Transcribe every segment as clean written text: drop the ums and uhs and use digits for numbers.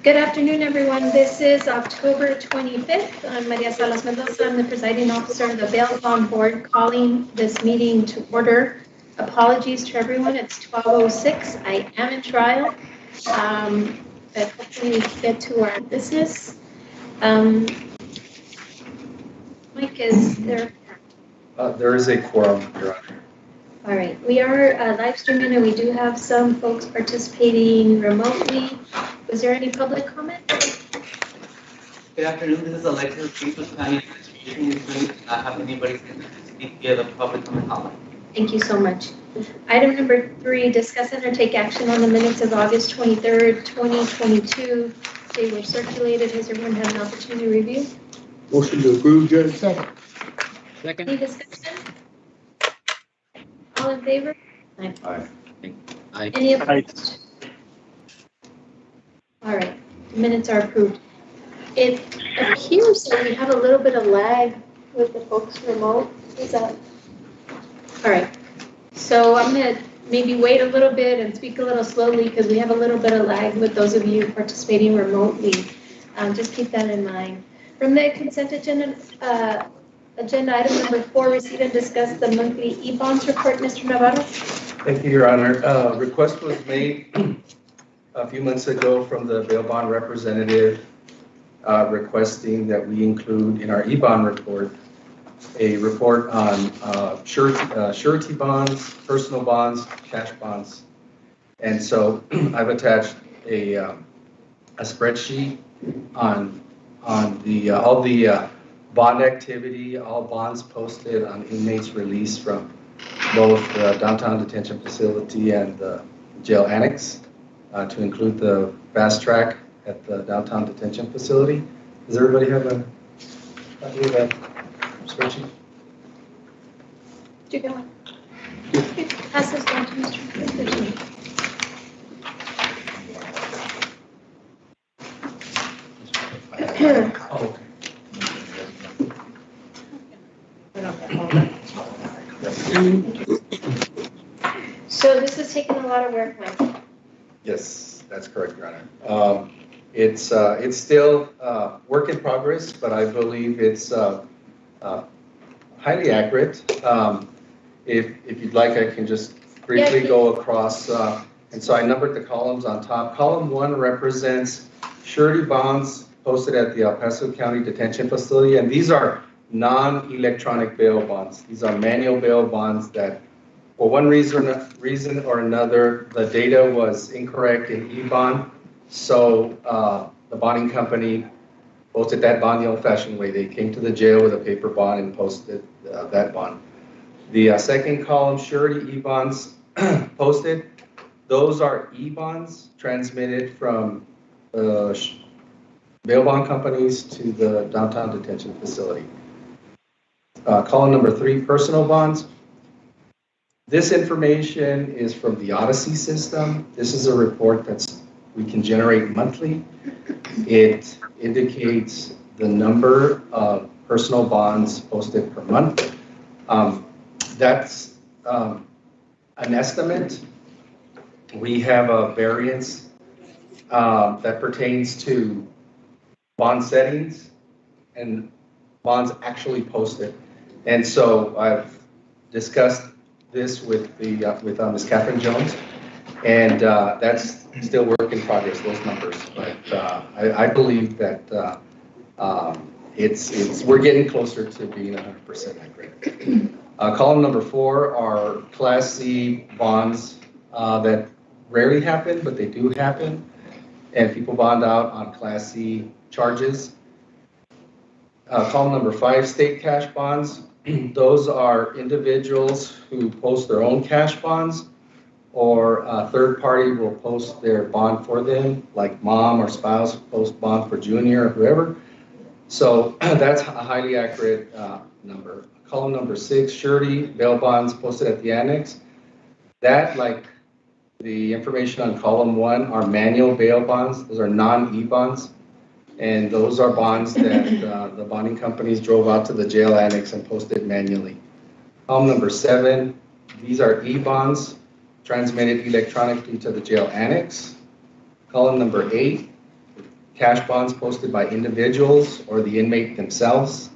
Good afternoon, everyone. This is October 25th. I'm Maria Salas Mendoza. I'm the presiding officer of the Bail Bond Board, calling this meeting to order. Apologies to everyone. It's 12:06. I am in trial, but hopefully we can get to our business. Mike, is there? There is a quorum, Your Honor. All right. We are live streaming, and we do have some folks participating remotely. Was there any public comment? Good afternoon. This is Alexis Chief with County Administration. We do not have anybody speak via the public comment hotline. Thank you so much. Item number 3, discuss and or take action on the minutes of August 23rd, 2022. They were circulated. Has everyone had an opportunity to review? Motion to approve, Judge. Any Second. discussion? All in favor? Aye. Aye. Any opposed? All right, the minutes are approved. It appears that we have a little bit of lag with the folks remote. Is that? All right, so I'm gonna maybe wait a little bit and speak a little slowly because we have a little bit of lag with those of you participating remotely. Just keep that in mind. From the consent agenda, agenda item number 4, receive and discuss the monthly e-bonds report. Mr. Navarro. Thank you, Your Honor. Request was made a few months ago from the bail bond representative requesting that we include in our e-bond report a report on surety bonds, personal bonds, cash bonds. And so I've attached a spreadsheet on the all the bond activity, all bonds posted on inmates released from both the downtown detention facility and the jail annex, to include the fast track at the downtown detention facility. Does everybody have a copy of that spreadsheet? Do you go on? Pass this down to Mr. President. Oh, okay. So this is taking a lot of work, Mike. Yes, that's correct, Your Honor. It's still work in progress, but I believe it's highly accurate. If you'd like, I can just briefly go across. And so I numbered the columns on top. Column 1 represents surety bonds posted at the Paso County Detention Facility, and these are non-electronic bail bonds. These are manual bail bonds that, for one reason or another, the data was incorrect in e-bond, so the bonding company posted that bond the old-fashioned way. They came to the jail with a paper bond and posted that bond. The second column, surety e-bonds posted, those are e-bonds transmitted from bail bond companies to the downtown detention facility. Column number 3, personal bonds. This information is from the Odyssey system. This is a report we can generate monthly. It indicates the number of personal bonds posted per month. That's an estimate. We have a variance that pertains to bond settings and bonds actually posted. And so I've discussed this with Ms. Catherine Jones, and that's still work in progress, those numbers. But I believe that we're getting closer to being 100% accurate. Column number 4 are Class C bonds that rarely happen, but they do happen, and people bond out on Class C charges. Column number 5, state cash bonds. Those are individuals who post their own cash bonds, or a third party will post their bond for them, like mom or spouse post bond for junior or whoever. So that's a highly accurate number. Column number 6, surety bail bonds posted at the annex. That, like the information on column 1, are manual bail bonds. Those are non-e-bonds. And those are bonds that the bonding companies drove out to the jail annex and posted manually. Column number 7, these are e-bonds transmitted electronically to the jail annex. Column number 8, cash bonds posted by individuals or the inmate themselves.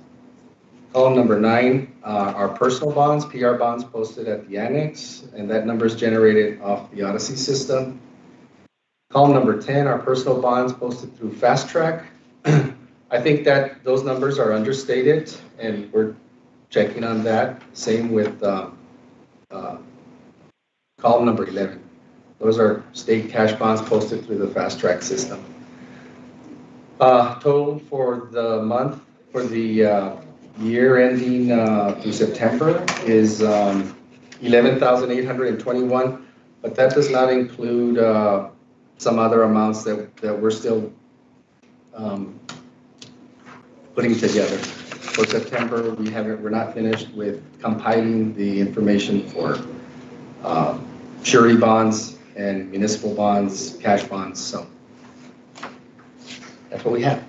Column number 9 are personal bonds, PR bonds posted at the annex, and that number is generated off the Odyssey system. Column number 10 are personal bonds posted through Fast Track. I think that those numbers are understated, and we're checking on that. Same with column number 11. Those are state cash bonds posted through the Fast Track system. Total for the month, for the year ending through September is 11,821, but that does not include some other amounts that we're still putting together. For September, we're not finished with compiling the information for surety bonds and municipal bonds, cash bonds, so that's what we have.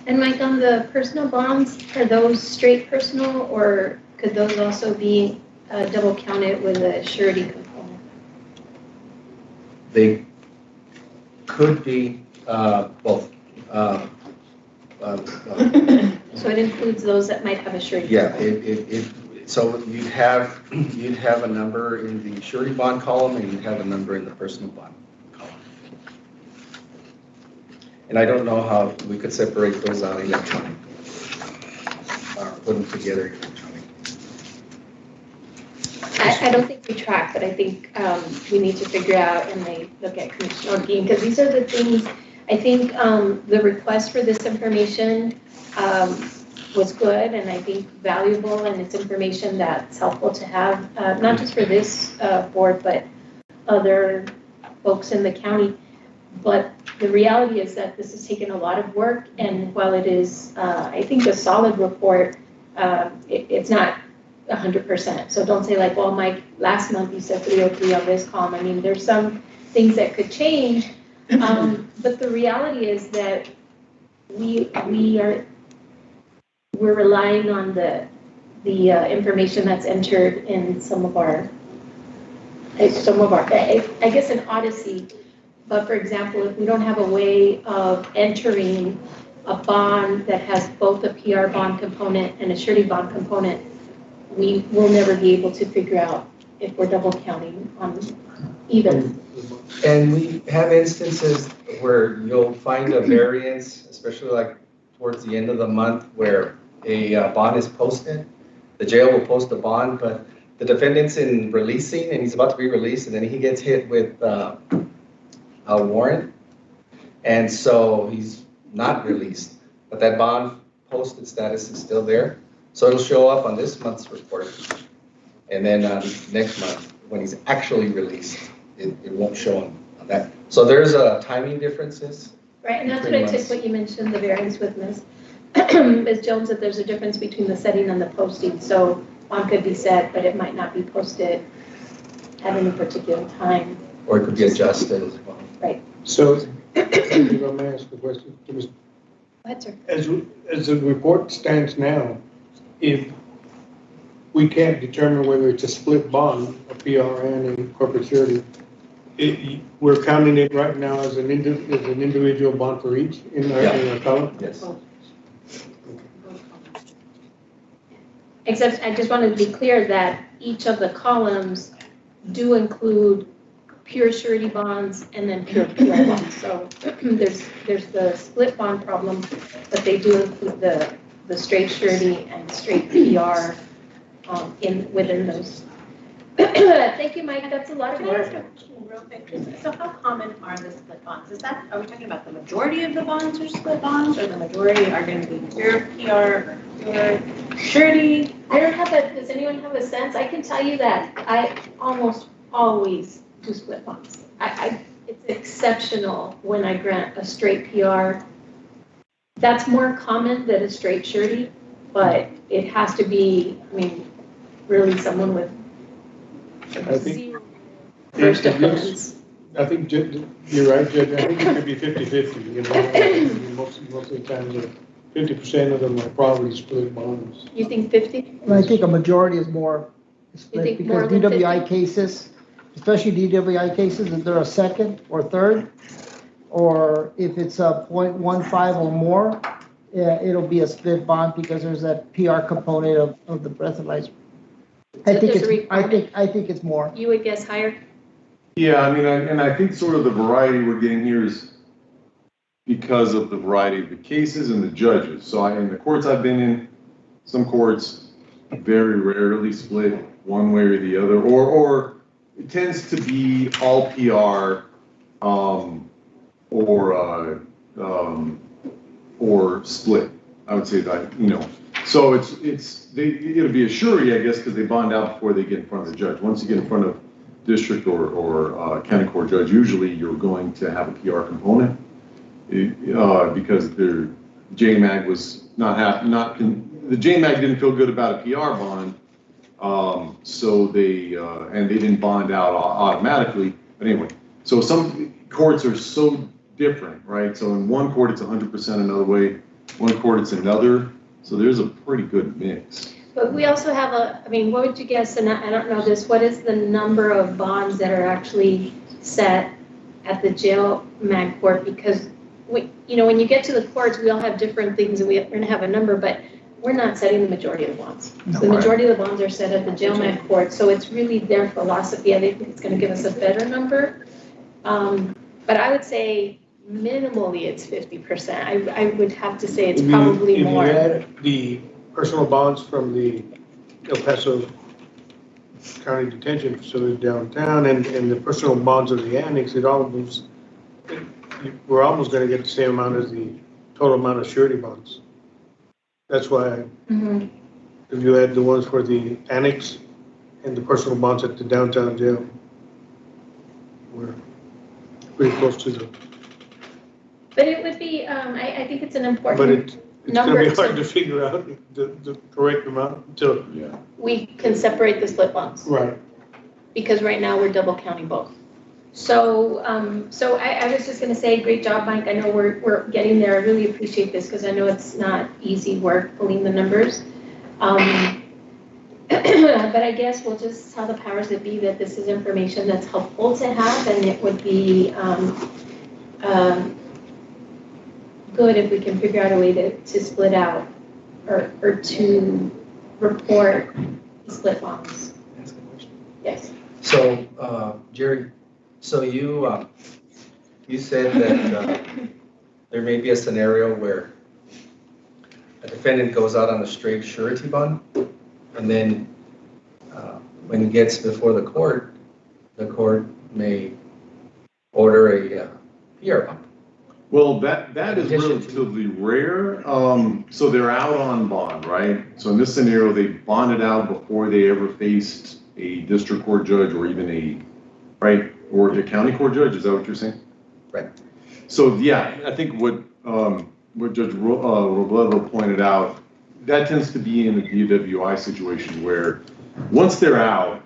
And Mike, on the personal bonds, are those straight personal, or could those also be double counted with a surety component? They could be both. So it includes those that might have a surety. Yeah, so you'd have a number in the surety bond column, and you'd have a number in the personal bond column. And I don't know how we could separate those out electronically, or put them together electronically. I don't think we track, but I think we need to figure out, and they look at Commissioner Dean, because these are the things, I think the request for this information was good, and I think valuable, and it's information that's helpful to have, not just for this board, but other folks in the county. But the reality is that this has taken a lot of work, and while it is, I think, a solid report, it's not 100%. So don't say like, well, Mike, last month you said 303 on this column. I mean, there's some things that could change, but the reality is that we're relying on the information that's entered in some of our, I guess in Odyssey. But for example, if we don't have a way of entering a bond that has both a PR bond component and a surety bond component, we will never be able to figure out if we're double counting on either. And we have instances where you'll find a variance, especially like towards the end of the month, where a bond is posted. The jail will post a bond, but the defendant's in releasing, and he's about to be released, and then he gets hit with a warrant, and so he's not released, but that bond posted status is still there. So it'll show up on this month's report, and then next month, when he's actually released, it won't show on that. So there's timing differences. Right, and that's what I took what you mentioned, the variance with Ms. Jones, that there's a difference between the setting and the posting. So bond could be set, but it might not be posted at any particular time. Or it could be adjusted as well. Right. So, if I may ask a question, Go ahead, sir. as the report stands now, if we can't determine whether it's a split bond, a PRN and corporate surety, we're counting it right now as an individual bond for each in our column? Yes. Except I just wanted to be clear that each of the columns do include pure surety bonds and then pure PR bonds. So there's the split bond problem, but they do include the straight surety and straight PR within those. Thank you, Mike. That's a lot of work. Real quick, so how common are the split bonds? Are we talking about the majority of the bonds are split bonds, or the majority are going to be pure PR or pure surety? Does anyone have a sense? I can tell you that I almost always do split bonds. It's exceptional when I grant a straight PR. That's more common than a straight surety, but it has to be, I mean, really someone with zero first offense. I think you're right, Judge. I think it could be 50-50, you know. Most of the time, 50% of them are probably split bonds. You think 50? And I think a majority is more split think because more than DWI cases, especially DWI cases, if they're a second or third, or if it's a 0.15 or more, it'll be a split bond because there's that PR component of the breathalyzer. I So think there's a it's, requirement. I think it's more. You would guess higher? Yeah, I mean, and I think sort of the variety we're getting here is because of the variety of the cases and the judges. So in the courts I've been in, some courts very rarely split one way or the other, or it tends to be all PR, or split. I would say that, so it'll be a surety, I guess, because they bond out before they get in front of the judge. Once you get in front of district or county court judge, usually you're going to have a PR component because their JMAG was the JMAG didn't feel good about a PR bond, so and they didn't bond out automatically. But anyway, so some courts are so different, right? So in one court it's 100% another way, one court it's another. So there's a pretty good mix. But we also have what would you guess, and I don't know this, what is the number of bonds that are actually set at the jail mag court? Because when you get to the courts, we all have different things and we're gonna have a number, but we're not setting the majority of the bonds. No, So the majority of the bonds are set at the jail mag court, so it's really their philosophy. I think it's gonna give us a better number. But I would say minimally it's 50%. I would have to say it's probably more. If you add the personal bonds from the El Paso County Detention Facility downtown and the personal bonds of the annex, we're almost gonna get the same amount as the total amount of surety bonds. That's why if you add the ones for the annex and the personal bonds at the downtown jail, we're pretty close to the. But it would be, I think it's an important But it's gonna number be hard to figure out the correct amount until. Yeah. we can separate the split bonds. Right. Because right now we're double counting both. So I was just gonna say, great job, Mike. I know we're getting there. I really appreciate this because I know it's not easy work pulling the numbers. But I guess we'll just tell the powers that be that this is information that's helpful to have, and it would be good if we can figure out a way to split out or to report the split bonds. That's a good question. Yes. So, Jerry, so you said that there may be a scenario where a defendant goes out on a straight surety bond, and then when he gets before the court may order a PR bond. Well, that is In addition to- relatively rare. So they're out on bond, right? So in this scenario, they bonded out before they ever faced a district court judge or even or the county court judge. Is that what you're saying? Right. So yeah, I think what Judge Robledo pointed out, that tends to be in a DWI situation where once they're out,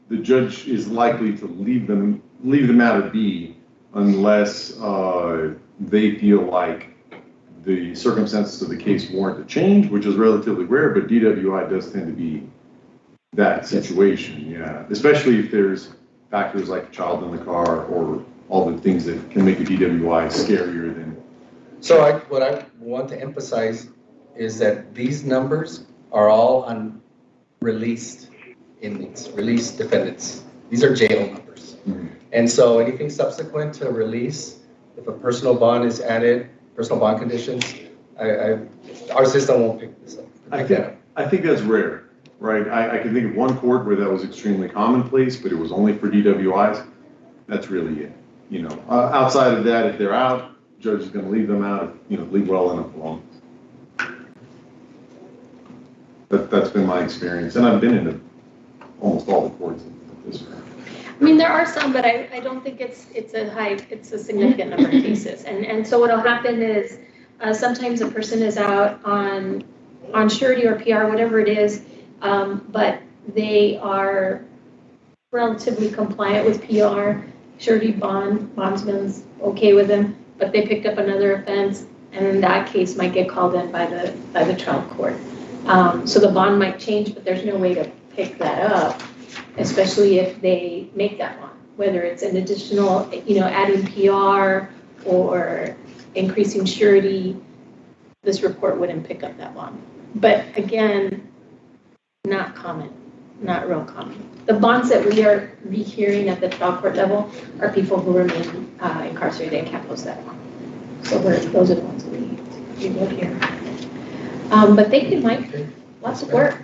the judge is likely to leave the matter be unless they feel like the circumstances of the case warrant a change, which is relatively rare, but DWI does tend to be that situation, yeah. Especially if there's factors like a child in the car or all the things that can make a DWI scarier than. So what I want to emphasize is that these numbers are all on released inmates, released defendants. These are jail numbers. Mm-hmm. And so anything subsequent to release, if a personal bond is added, personal bond conditions, our system won't pick this up. I think that's rare, right? I can think of one court where that was extremely commonplace, but it was only for DWIs. That's really it. Outside of that, if they're out, judge is going to leave them out, leave well enough alone. That's been my experience, and I've been in almost all the courts at this point. I mean, there are some, but I don't think it's a significant number of cases. And so what'll happen is sometimes a person is out on surety or PR, whatever it is, but they are relatively compliant with PR, surety bondsman's okay with them, but they picked up another offense, and in that case might get called in by the trial court. So the bond might change, but there's no way to pick that up, especially if they make that bond, whether it's an additional, adding PR or increasing surety, this report wouldn't pick up that bond. But again, not common, not real common. The bonds that we are rehearing at the trial court level are people who remain incarcerated and can't post that bond. So those are the ones we will hear. But thank you, Mike. Lots of work.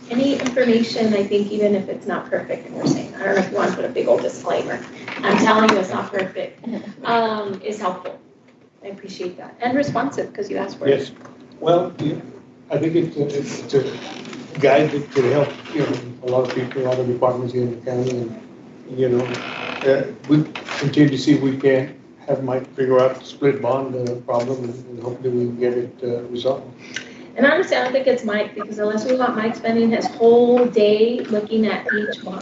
Any information, I think, even if it's not perfect, and we're saying, I don't know if you want to put a big old disclaimer, I'm telling you it's not perfect, is helpful. I appreciate that. And responsive, because you asked for it. Yes. Well, yeah, I think it's a guide that could help, a lot of people, a lot of departments here in the county. And, we continue to see if we can have Mike figure out the split bond problem, and hopefully we can get it resolved. And honestly, I don't think it's Mike, because unless we want Mike spending his whole day looking at each one,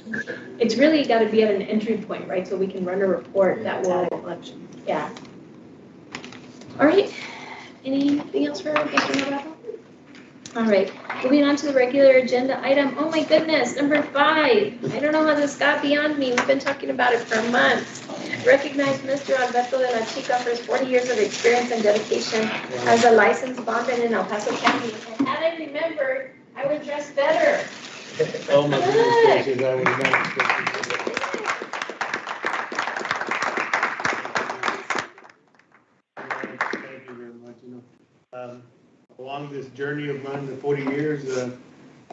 it's really got to be at an entry point, right? So we can run a report that will, yeah. All right, anything else for Mr. Navarro? All right, moving on to the regular agenda item. Oh my goodness, number 5. I don't know how this got beyond me. We've been talking about it for months. Recognize Mr. Alberto de la Chica for his 40 years of experience and dedication as a licensed bondman in El Paso County. And had I remembered, I would dress better. Oh my goodness gracious, I was not expecting that. Thank you very much. Along this journey of mine, the 40 years,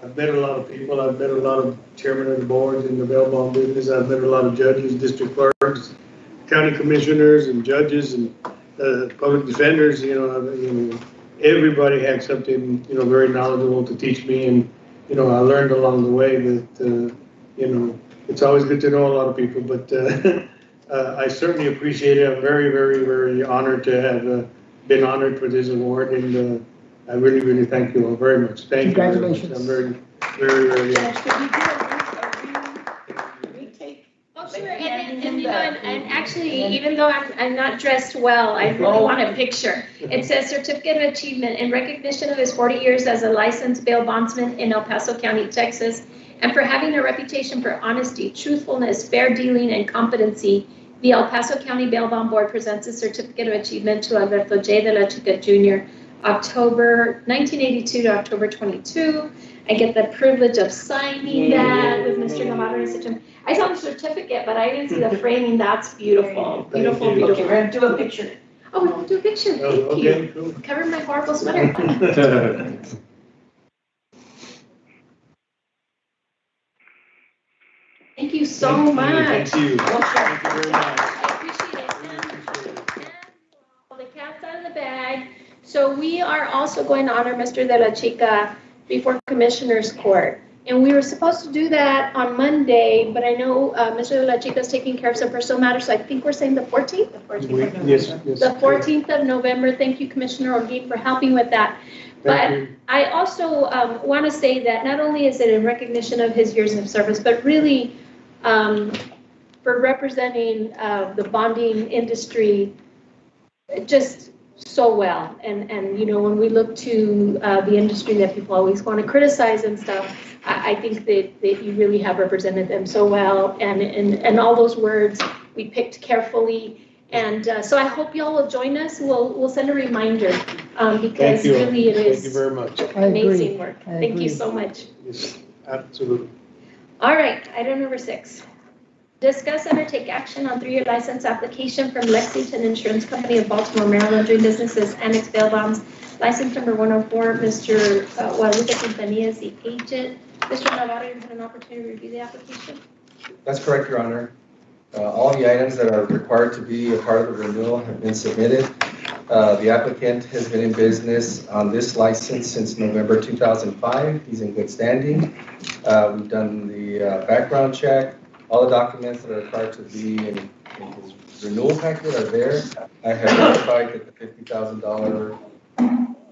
I've met a lot of people. I've met a lot of chairmen of the boards in the bail bond business. I've met a lot of judges, district clerks, county commissioners, and judges, and public defenders. Everybody had something, very knowledgeable to teach me, and I learned along the way that it's always good to know a lot of people. But I certainly appreciate it. I'm very, very, very honored to have been honored for this award, and I really, really thank you all very much. Thank you. Congratulations. I'm very, very, very. Oh, sure, and actually, even though I'm not dressed well, I really want a picture. It says Certificate of Achievement in recognition of his 40 years as a licensed bail bondsman in El Paso County, Texas, and for having a reputation for honesty, truthfulness, fair dealing, and competency. The El Paso County Bail Bond Board presents a Certificate of Achievement to Alberto J. de la Chica Jr., October 1982 to October 22. I get the privilege of signing that with Mr. Navarro. I saw the certificate, but I didn't see the framing. That's beautiful. Beautiful, you. beautiful. Okay, we're gonna do a picture. Oh, we'll do a picture. Thank Okay, you. cool. Cover my horrible sweater. Thank you so much. Thank you. Thank you very much. I appreciate it. And well, the cat's out of the bag. So we are also going to honor Mr. de la Chica before Commissioner's Court. And we were supposed to do that on Monday, but I know Mr. de la Chica is taking care of some personal matters, so I think we're saying the 14th? The 14th of November. Yes. The 14th of November. Thank you, Commissioner Orgui, for helping with that. But I also want to say that not only is it in recognition of his years of service, but really for representing the bonding industry just so well. And when we look to the industry that people always want to criticize and stuff, I think that you really have represented them so well. And all those words we picked carefully. And so I hope y'all will join us. We'll send a reminder because really it is Thank you very much. amazing work. I Thank agree. you so much. Yes, absolutely. All right, item number 6. Discuss and or take action on 3-year license application from Lexington Insurance Company of Baltimore, Maryland, doing business as Annex Bail Bonds. License number 104, Mr. Guadalupe Quintanilla is the agent. Mr. Navarro, you had an opportunity to review the application? That's correct, Your Honor. All the items that are required to be a part of the renewal have been submitted. The applicant has been in business on this license since November 2005. He's in good standing. We've done the background check. All the documents that are required to be in his renewal packet are there. I have verified that the $50,000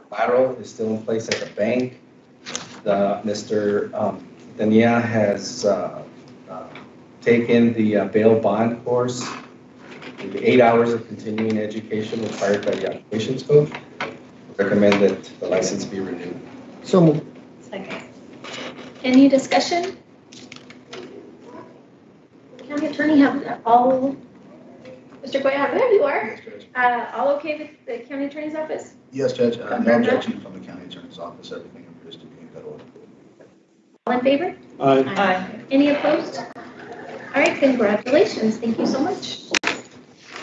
collateral is still in place at the bank. Mr. Dania has taken the bail bond course, the 8 hours of continuing education required by the applications code. Recommend that the license be renewed. So moved. Second. Any discussion? County Attorney have all, Mr. Guayar, there you are. All okay with the county attorney's office? Yes, Judge, no Confirm that? objection from the county attorney's office. Everything appears to be in good order. All in favor? Aye. Any opposed? All right, congratulations. Thank you so much.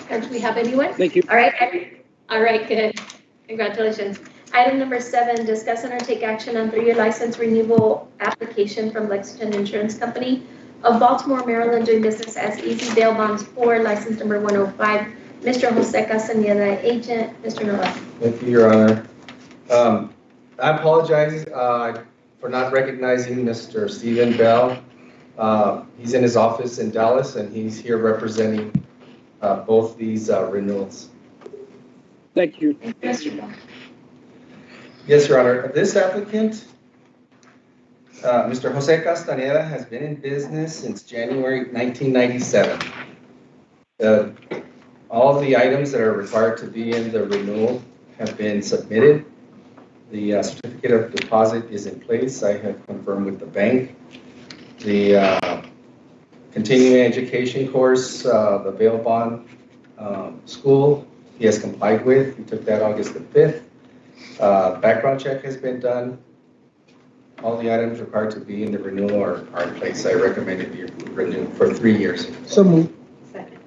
Do we have anyone? Thank you. All right, good. Congratulations. Item number 7, discuss and or take action on 3-year license renewal application from Lexington Insurance Company of Baltimore, Maryland, doing business as Easy Bail Bonds 4, license number 105. Mr. Jose Castañeda, agent. Mr. Noel. Thank you, Your Honor. I apologize for not recognizing Mr. Stephen Bell. He's in his office in Dallas, and he's here representing both these renewals. Thank you. Thank you, Mr. Bell. Yes, Your Honor. This applicant, Mr. Jose Castañeda, has been in business since January 1997. All of the items that are required to be in the renewal have been submitted. The certificate of deposit is in place. I have confirmed with the bank. The continuing education course, the bail bond school, he has complied with. He took that August the 5th. Background check has been done. All the items required to be in the renewal are in place. I recommend it be renewed for 3 years. So moved. Second.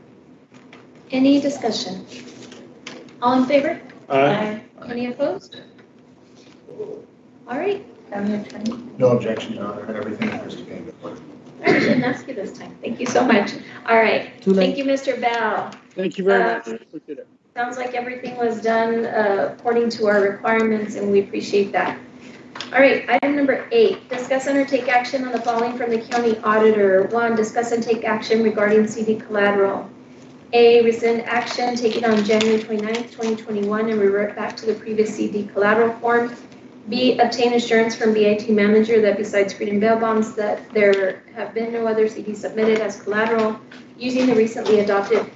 Any discussion? All in favor? Aye. Any opposed? All right, county attorney. No objection, Your Honor. Everything appears to be in good order. I didn't ask you this time. Thank you so much. All right. Too late. Thank you, Mr. Bell. Thank you very much. Um, Appreciate it. Sounds like everything was done according to our requirements, and we appreciate that. All right, item number 8, discuss and or take action on the following from the county auditor. 1, discuss and take action regarding CD collateral. A, rescind action taken on January 29th, 2021 and revert back to the previous CD collateral form. B, obtain assurance from BIT manager that besides Freedom Bail Bonds that there have been no other CDs submitted as collateral using the recently adopted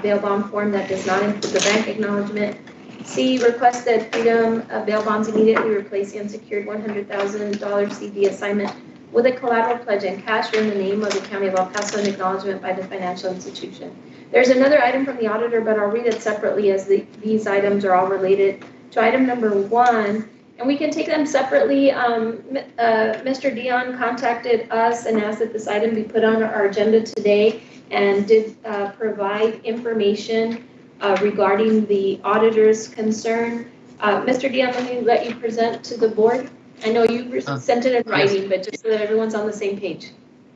bail bond form that does not include the bank acknowledgement. C, request that Freedom Bail Bonds immediately replace the unsecured $100,000 CD assignment with a collateral pledge in cash or in the name of the County of El Paso and acknowledgement by the financial institution. There's another item from the auditor, but I'll read it separately as these items are all related to item number 1. And we can take them separately. Mr. Dion contacted us and asked that this item be put on our agenda today and did provide information regarding the auditor's concern. Mr. Dion, let you present to the board. I know you sent it in writing, but just so that everyone's on the same page.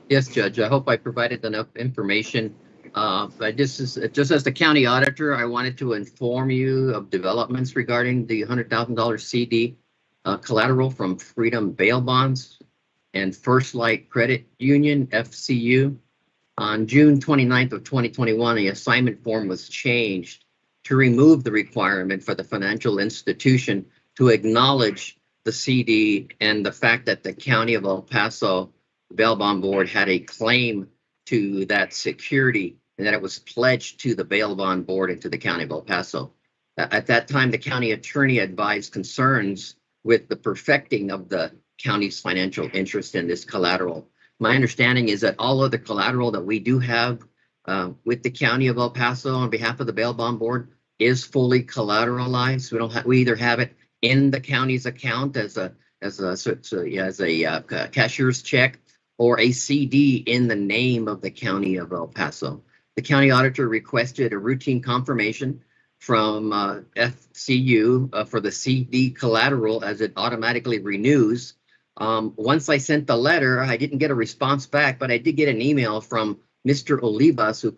Yes, Judge. I hope I provided enough information. But this is just as the county auditor, I wanted to inform you of developments regarding the $100,000 CD collateral from Freedom Bail Bonds and First Light Credit Union, FCU. On June 29th of 2021, the assignment form was changed to remove the requirement for the financial institution to acknowledge the CD and the fact that the County of El Paso Bail Bond Board had a claim to that security and that it was pledged to the Bail Bond Board and to the County of El Paso. At that time, the county attorney advised concerns with the perfecting of the county's financial interest in this collateral. My understanding is that all of the collateral that we do have with the County of El Paso on behalf of the Bail Bond Board is fully collateralized. We either have it in the county's account as a cashier's check or a CD in the name of the County of El Paso. The county auditor requested a routine confirmation from FCU for the CD collateral as it automatically renews. Once I sent the letter, I didn't get a response back, but I did get an email from Mr. Olivas, who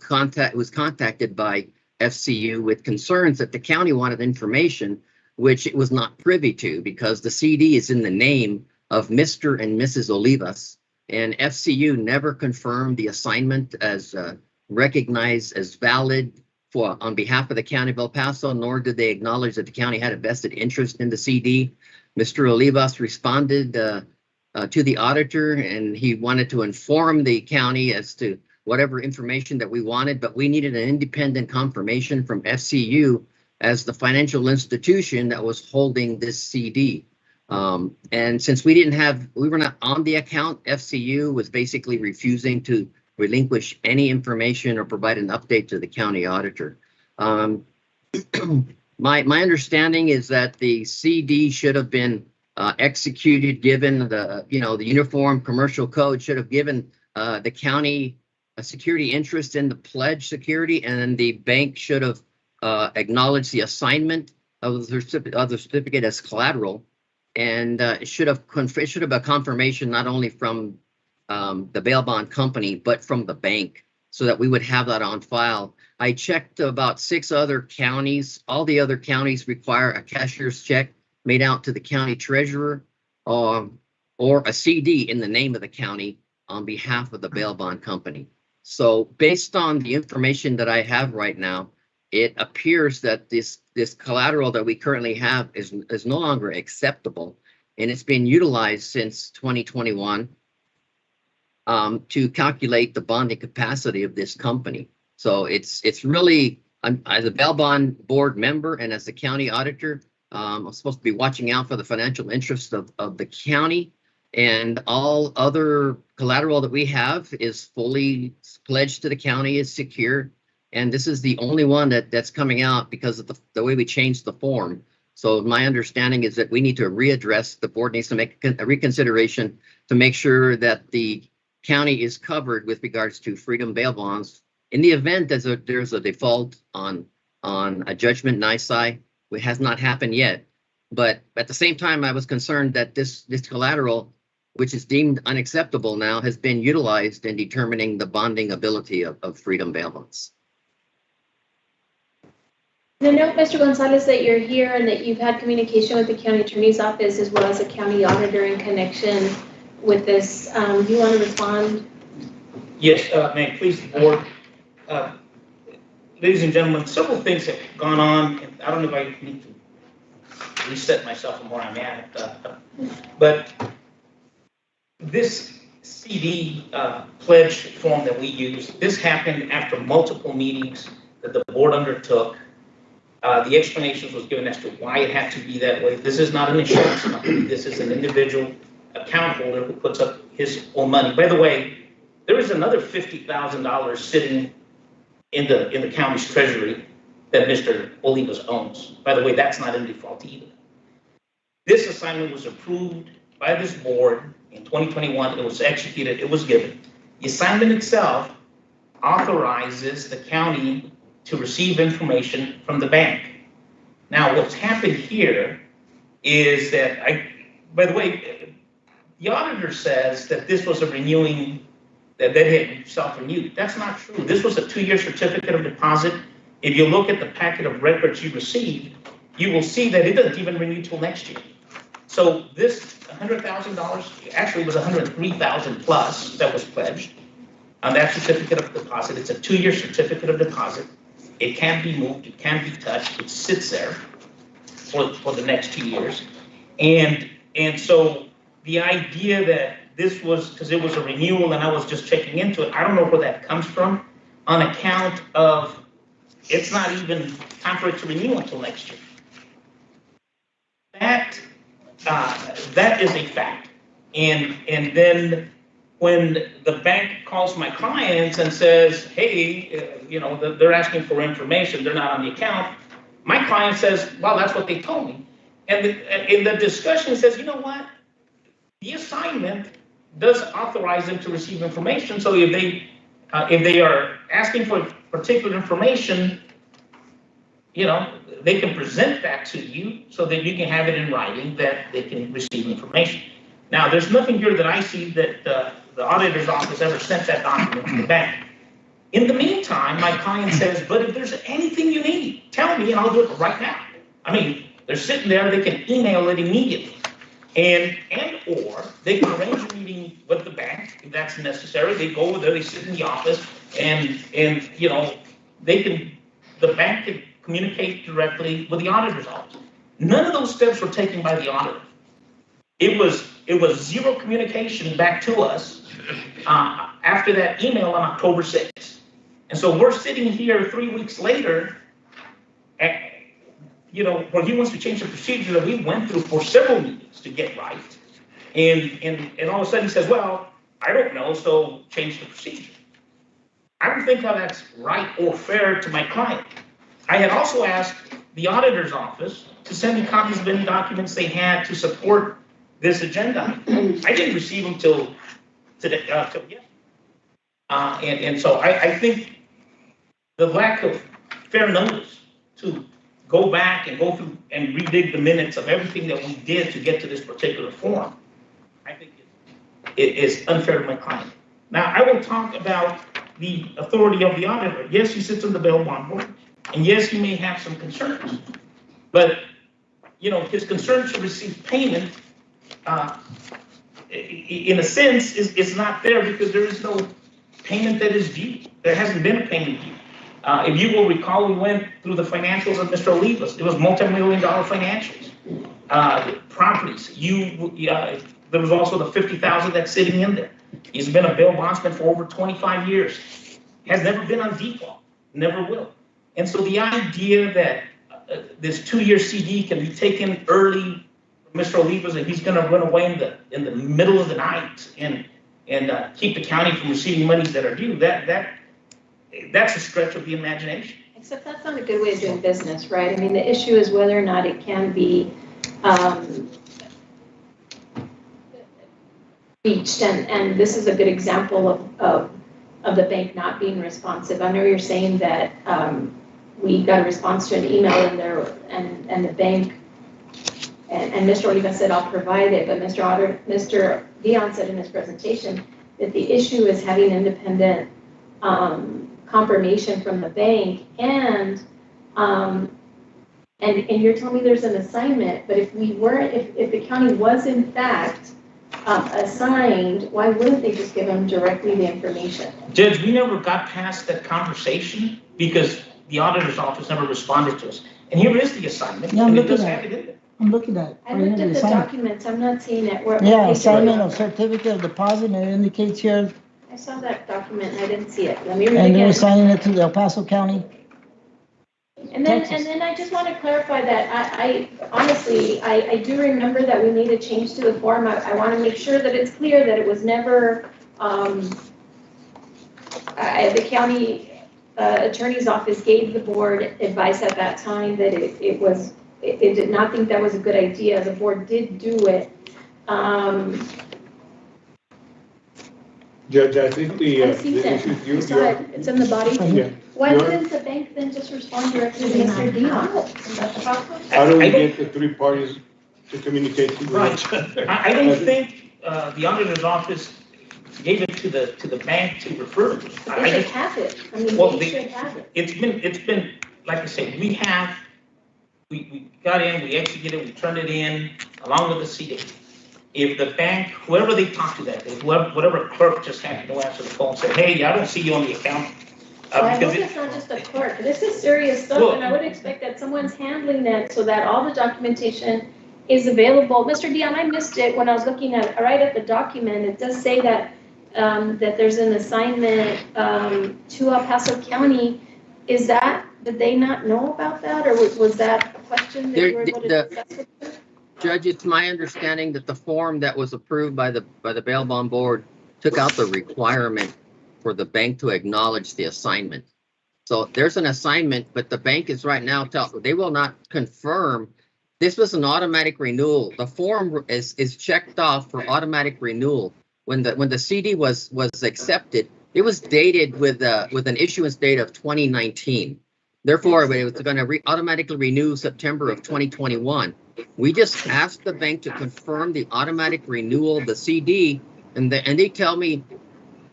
was contacted by FCU with concerns that the county wanted information, which it was not privy to because the CD is in the name of Mr. and Mrs. Olivas, and FCU never confirmed the assignment as recognized as valid on behalf of the County of El Paso, nor did they acknowledge that the county had a vested interest in the CD. Mr. Olivas responded to the auditor, and he wanted to inform the county as to whatever information that we wanted, but we needed an independent confirmation from FCU as the financial institution that was holding this CD. And since we were not on the account, FCU was basically refusing to relinquish any information or provide an update to the county auditor. My understanding is that the CD should have been executed, given the, the Uniform Commercial Code should have given the county a security interest in the pledge security, and the bank should have acknowledged the assignment of the certificate as collateral. And it should have a confirmation not only from the bail bond company, but from the bank, so that we would have that on file. I checked about 6 other counties. All the other counties require a cashier's check made out to the county treasurer, or a CD in the name of the county on behalf of the bail bond company. So based on the information that I have right now, it appears that this collateral that we currently have is no longer acceptable, and it's been utilized since 2021 to calculate the bonding capacity of this company. So it's really, as a bail bond board member and as the county auditor, I'm supposed to be watching out for the financial interests of the county, and all other collateral that we have is fully pledged to the county, is secure. And this is the only one that's coming out because of the way we changed the form. So my understanding is that we need to readdress, the board needs to make a reconsideration to make sure that the county is covered with regards to freedom bail bonds in the event that there's a default on a judgment nisi. It has not happened yet, but at the same time, I was concerned that this collateral, which is deemed unacceptable now, has been utilized in determining the bonding ability of freedom bail bonds. The note, Mr. Gonzalez, that you're here and that you've had communication with the county attorney's office as well as the county auditor in connection with this. Do you want to respond? Yes, may it please the board. Ladies and gentlemen, several things have gone on, and I don't know if I need to reset myself from where I'm at, but this CD pledge form that we use, this happened after multiple meetings that the board undertook. The explanations was given as to why it had to be that way. This is not an insurance company. This is an individual account holder who puts up his own money. By the way, there is another $50,000 sitting in the county's treasury that Mr. Olivas owns. By the way, that's not in default either. This assignment was approved by this board in 2021. It was executed. It was given. The assignment itself authorizes the county to receive information from the bank. Now, what's happened here is that by the way, the auditor says that this was a renewing, that had self-renewed. That's not true. This was a 2-year certificate of deposit. If you look at the packet of records you received, you will see that it doesn't even renew till next year. So this $100,000 actually was $103,000 plus that was pledged on that certificate of deposit. It's a 2-year certificate of deposit. It can't be moved. It can't be touched. It sits there for the next 2 years. And so the idea that this was because it was a renewal and I was just checking into it, I don't know where that comes from, on account of it's not even time for it to renew until next year. That is a fact. And then when the bank calls my clients and says, hey, they're asking for information, they're not on the account, my client says, well, that's what they told me. And in the discussion says, you know what? The assignment does authorize them to receive information. So if they are asking for particular information, they can present that to you so that you can have it in writing that they can receive information. Now, there's nothing here that I see that the auditor's office ever sent that document to the bank. In the meantime, my client says, but if there's anything you need, tell me and I'll do it right now. I mean, they're sitting there, they can email it immediately. Or they can arrange a meeting with the bank if that's necessary. They go over there, they sit in the office, and the bank can communicate directly with the auditor's office. None of those steps were taken by the auditor. It was zero communication back to us after that email on October 6th. And so we're sitting here 3 weeks later, where he wants to change the procedure that we went through for several meetings to get right. And all of a sudden he says, well, I don't know, so change the procedure. I don't think how that's right or fair to my client. I had also asked the auditor's office to send me copies of any documents they had to support this agenda. I didn't receive them till today, till yesterday. And so I think the lack of fair notice to go back and go through and redig the minutes of everything that we did to get to this particular form, I think it is unfair to my client. Now, I will talk about the authority of the auditor. Yes, he sits on the bail bond board, and yes, he may have some concerns, but, you know, his concerns to receive payment, in a sense, is not there because there is no payment that is due. There hasn't been a payment due. If you will recall, we went through the financials of Mr. Olivas. It was multi-million-dollar financials. Properties. There was also the $50,000 that's sitting in there. He's been a bail bondsman for over 25 years. Has never been on default. Never will. And so the idea that this 2-year CD can be taken early from Mr. Olivas and he's going to run away in the middle of the night and keep the county from receiving monies that are due, that's a stretch of the imagination. Except that's not a good way of doing business, right? I mean, the issue is whether or not it can be reached, and this is a good example of the bank not being responsive. I know you're saying that we got a response to an email in there, and the bank, and Mr. Oliva said, I'll provide it, but Mr. Dion said in his presentation that the issue is having independent confirmation from the bank, and you're telling me there's an assignment, but if the county was in fact assigned, why wouldn't they just give them directly the information? Judge, we never got past that conversation because the auditor's office never responded to us. And here is the assignment. Yeah, and it does have it in there. I'm looking at it. I looked at the documents, I'm not seeing it. Yeah, assignment of certificate of deposit, and it indicates here, I saw that document and I didn't see it. Let me read it and they're again. assigning it to the El Paso County. And then Texas. I just want to clarify that I honestly, I do remember that we made a change to the form. I want to make sure that it's clear that it was never, the county attorney's office gave the board advice at that time that it did not think that was a good idea. The board did do it. Judge, I think the I see that. issue I saw it. It's in the body. yeah. Why You're- didn't the bank then just respond directly to Mr. Dion? How do we I don't- get the 3 parties to communicate with Right. each other? I don't think the auditor's office gave it to the bank to refer to. They I should just, have it. I mean, Well, they they- should have it. it's been, like I said, we got in, we executed, we turned it in along with the CD. If the bank, whoever they talked to that day, whatever clerk just happened to answer the phone and said, hey, I don't see you on the account. Well, I because hope it's not just a clerk. This is serious stuff, Well- and I would expect that someone's handling that so that all the documentation is available. Mr. Dion, I missed it when I was looking at, right at the document. It does say that, that there's an assignment to El Paso County. Did they not know about that, or was that a question that you were able to discuss with them? Judge, it's my understanding that the form that was approved by the bail bond board took out the requirement for the bank to acknowledge the assignment. So there's an assignment, but the bank is right now, they will not confirm. This was an automatic renewal. The form is checked off for automatic renewal. When the CD was accepted, it was dated with an issuance date of 2019. Therefore, it was going to automatically renew September of 2021. We just asked the bank to confirm the automatic renewal of the CD, and they tell me,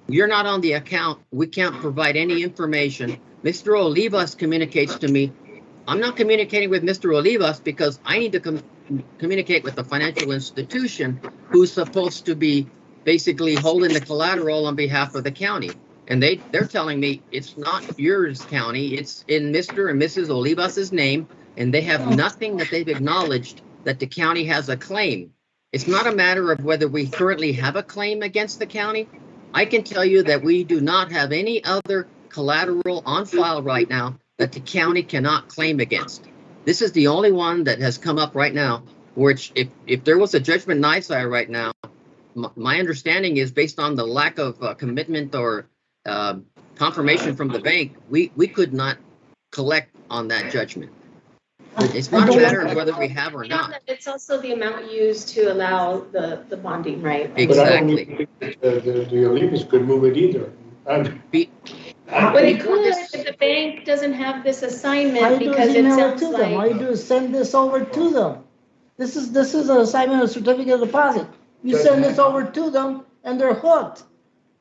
you're not on the account. We can't provide any information. Mr. Olivas communicates to me. I'm not communicating with Mr. Olivas because I need to communicate with the financial institution who's supposed to be basically holding the collateral on behalf of the county. And they're telling me it's not yours, county. It's in Mr. and Mrs. Olivas's name, and they have nothing that they've acknowledged that the county has a claim. It's not a matter of whether we currently have a claim against the county. I can tell you that we do not have any other collateral on file right now that the county cannot claim against. This is the only one that has come up right now, which if there was a judgment nisi right now, my understanding is based on the lack of commitment or confirmation from the bank, we could not collect on that judgment. It's I not a don't- matter of whether we have or Beyond not. that, it's also the amount used to allow the bonding, right? Exactly. But I don't think that the Olivas could move it either. But it Before could this- if the bank doesn't have this Why assignment do because you it email it sounds to them? Why like. do you send this over to them? This is an assignment of certificate of deposit. You send this over to them and they're hooked.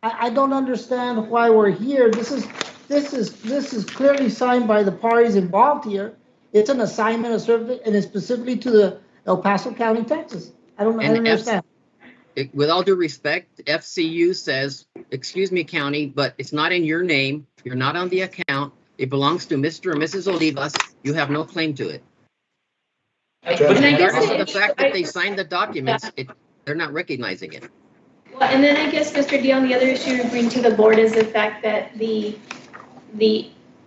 I don't understand why we're here. This is clearly signed by the parties involved here. It's an assignment of certificate and it's specifically to the El Paso County, Texas. I don't And understand. With all due respect, FCU says, excuse me, county, but it's not in your name. You're not on the account. It belongs to Mr. and Mrs. Olivas. You have no claim to it. And I guess Regardless of the it- fact that they signed the documents, they're not recognizing it. Well, and then I guess, Mr. Dion, the other issue to bring to the board is the fact that the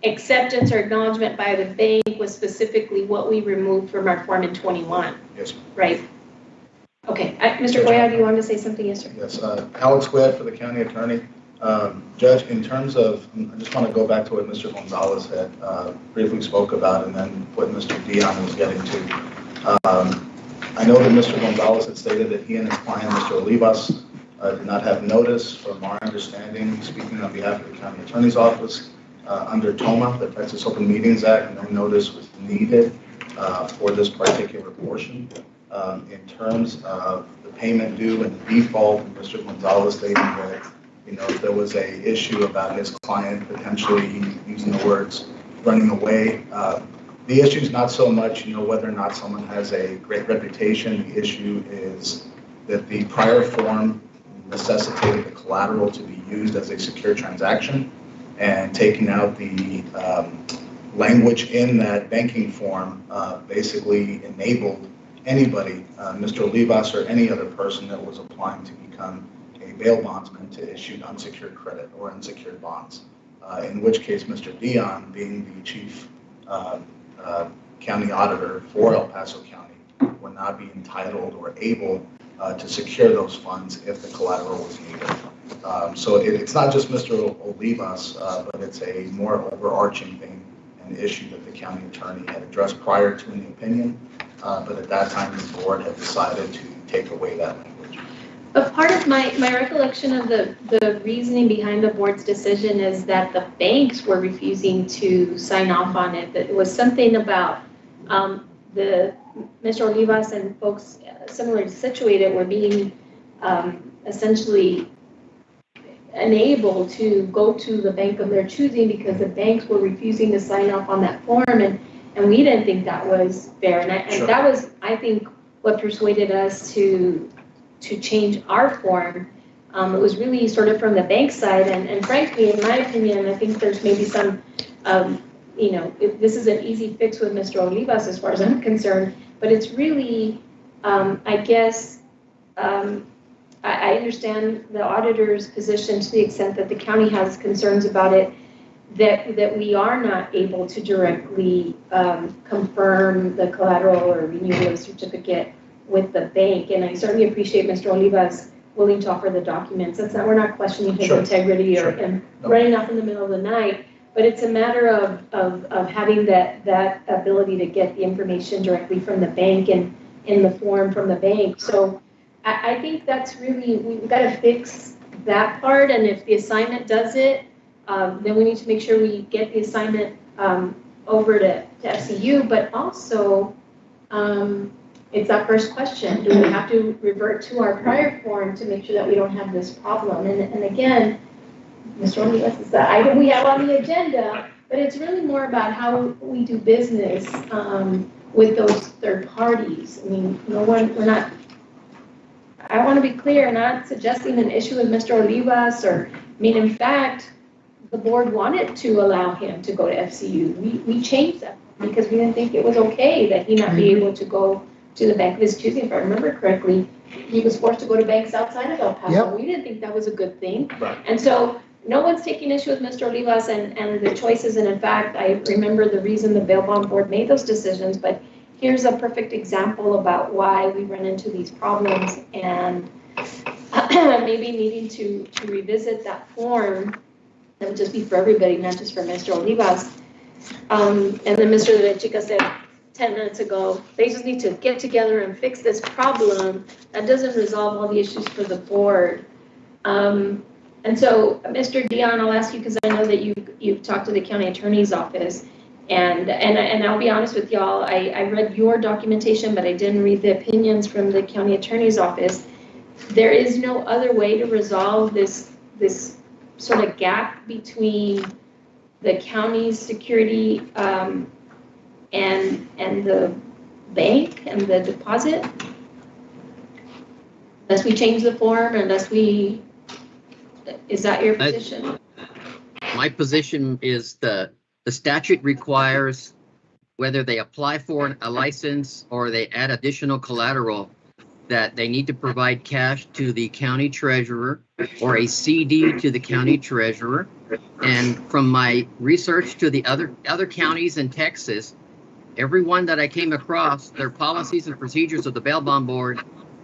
acceptance or acknowledgement by the bank was specifically what we removed from our Form in 21, Yes, ma'am. right? Okay, Mr. Goya, do you want to say something? Yes, sir. Yes, Alex Gued for the county attorney. Judge, in terms of, I just want to go back to what Mr. Gonzalez had briefly spoke about and then what Mr. Dion was getting to. I know that Mr. Gonzalez had stated that he and his client, Mr. Olivas, did not have notice. From our understanding, speaking on behalf of the county attorney's office, under TOMA, the Texas Open Meetings Act, no notice was needed for this particular portion. In terms of the payment due and the default, Mr. Gonzalez stating that, if there was a issue about his client potentially using the words running away, the issue is not so much, whether or not someone has a great reputation. The issue is that the prior form necessitated the collateral to be used as a secure transaction, and taking out the language in that banking form basically enabled anybody, Mr. Olivas or any other person that was applying to become a bail bondsman, to issue unsecured credit or unsecured bonds. In which case, Mr. Dion, being the chief county auditor for El Paso County, would not be entitled or able to secure those funds if the collateral was needed. So it's not just Mr. Olivas, but it's a more overarching thing, an issue that the county attorney had addressed prior to an opinion, but at that time the board had decided to take away that language. But part of my recollection of the reasoning behind the board's decision is that the banks were refusing to sign off on it. That it was something about the Mr. Olivas and folks similarly situated were being essentially unable to go to the bank of their choosing because the banks were refusing to sign off on that form, and we didn't think that was fair. And that was, I think, what persuaded us to change our form. It was really sort of from the bank side, and frankly, in my opinion, I think there's maybe some, this is an easy fix with Mr. Olivas as far as I'm concerned, but it's really, I guess, I understand the auditor's position to the extent that the county has concerns about it, that we are not able to directly confirm the collateral or renewal of the certificate with the bank. And I certainly appreciate Mr. Olivas willing to offer the documents. We're not questioning his integrity or him running off in the middle of the night, but it's a matter of having that ability to get the information directly from the bank and in the form from the bank. So I think that's really, we've got to fix that part, and if the assignment does it, then we need to make sure we get the assignment over to FCU, but also it's that first question, do we have to revert to our prior form to make sure that we don't have this problem? And again, Mr. Olivas is the item we have on the agenda, but it's really more about how we do business with those third parties. I mean, we're not, I want to be clear, not suggesting an issue with Mr. Olivas, or, I mean, in fact, the board wanted to allow him to go to FCU. We changed that because we didn't think it was okay that he not be able to go to the bank of his choosing. If I remember correctly, he was forced to go to banks outside of El Paso. Yep. We didn't think that was a good thing. Right. And so no one's taking issue with Mr. Olivas and the choices. And in fact, I remember the reason the bail bond board made those decisions, but here's a perfect example about why we run into these problems and maybe needing to revisit that form. That would just be for everybody, not just for Mr. Olivas. And then Mr. Lechica said 10 minutes ago, they just need to get together and fix this problem. That doesn't resolve all the issues for the board. And so, Mr. Dion, I'll ask you, because I know that you've talked to the county attorney's office, and I'll be honest with y'all, I read your documentation, but I didn't read the opinions from the county attorney's office. There is no other way to resolve this sort of gap between the county's security and the bank and the deposit, unless we change the form, is that your position? My position is the statute requires, whether they apply for a license or they add additional collateral, that they need to provide cash to the county treasurer or a CD to the county treasurer. And from my research to the other counties in Texas, everyone that I came across, their policies and procedures of the bail bond board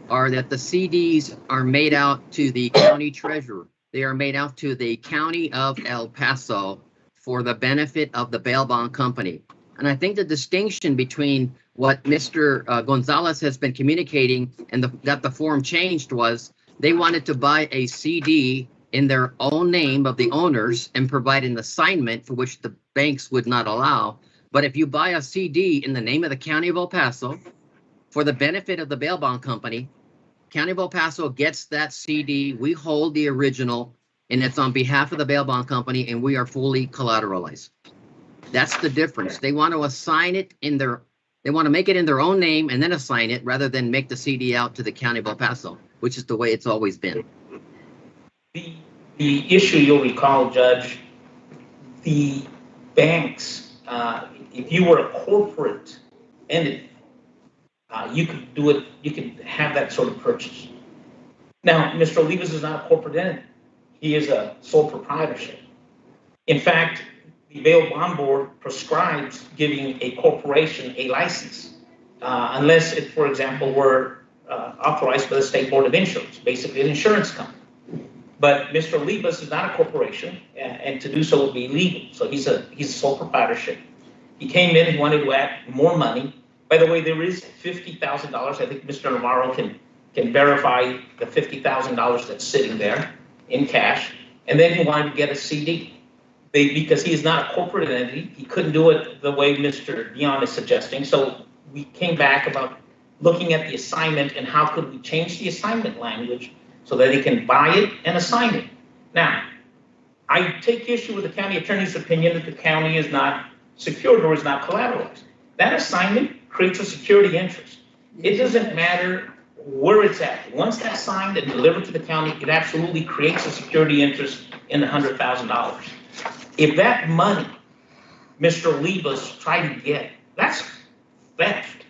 are that the CDs are made out to the county treasurer. They are made out to the county of El Paso for the benefit of the bail bond company. And I think the distinction between what Mr. Gonzalez has been communicating and that the form changed was they wanted to buy a CD in their own name of the owners and provide an assignment for which the banks would not allow. But if you buy a CD in the name of the county of El Paso for the benefit of the bail bond company, County of El Paso gets that CD, we hold the original, and it's on behalf of the bail bond company, and we are fully collateralized. That's the difference. They want to assign it they want to make it in their own name and then assign it rather than make the CD out to the County of El Paso, which is the way it's always been. The issue, you'll recall, Judge, the banks, if you were a corporate entity, you could do it, you could have that sort of purchase. Now, Mr. Olivas is not a corporate entity. He is a sole proprietorship. In fact, the bail bond board prescribes giving a corporation a license, unless it, for example, were authorized by the State Board of Insurance, basically an insurance company. But Mr. Olivas is not a corporation, and to do so would be illegal. So he's a sole proprietorship. He came in, he wanted to add more money. By the way, there is $50,000. I think Mr. Navarro can verify the $50,000 that's sitting there in cash. And then he wanted to get a CD. Because he is not a corporate entity, he couldn't do it the way Mr. Dion is suggesting. So we came back about looking at the assignment and how could we change the assignment language so that he can buy it and assign it. Now, I take issue with the county attorney's opinion that the county is not secured or is not collateralized. That assignment creates a security interest. It doesn't matter where it's at. Once that's signed and delivered to the county, it absolutely creates a security interest in the $100,000. If that money Mr. Olivas tried to get, that's theft.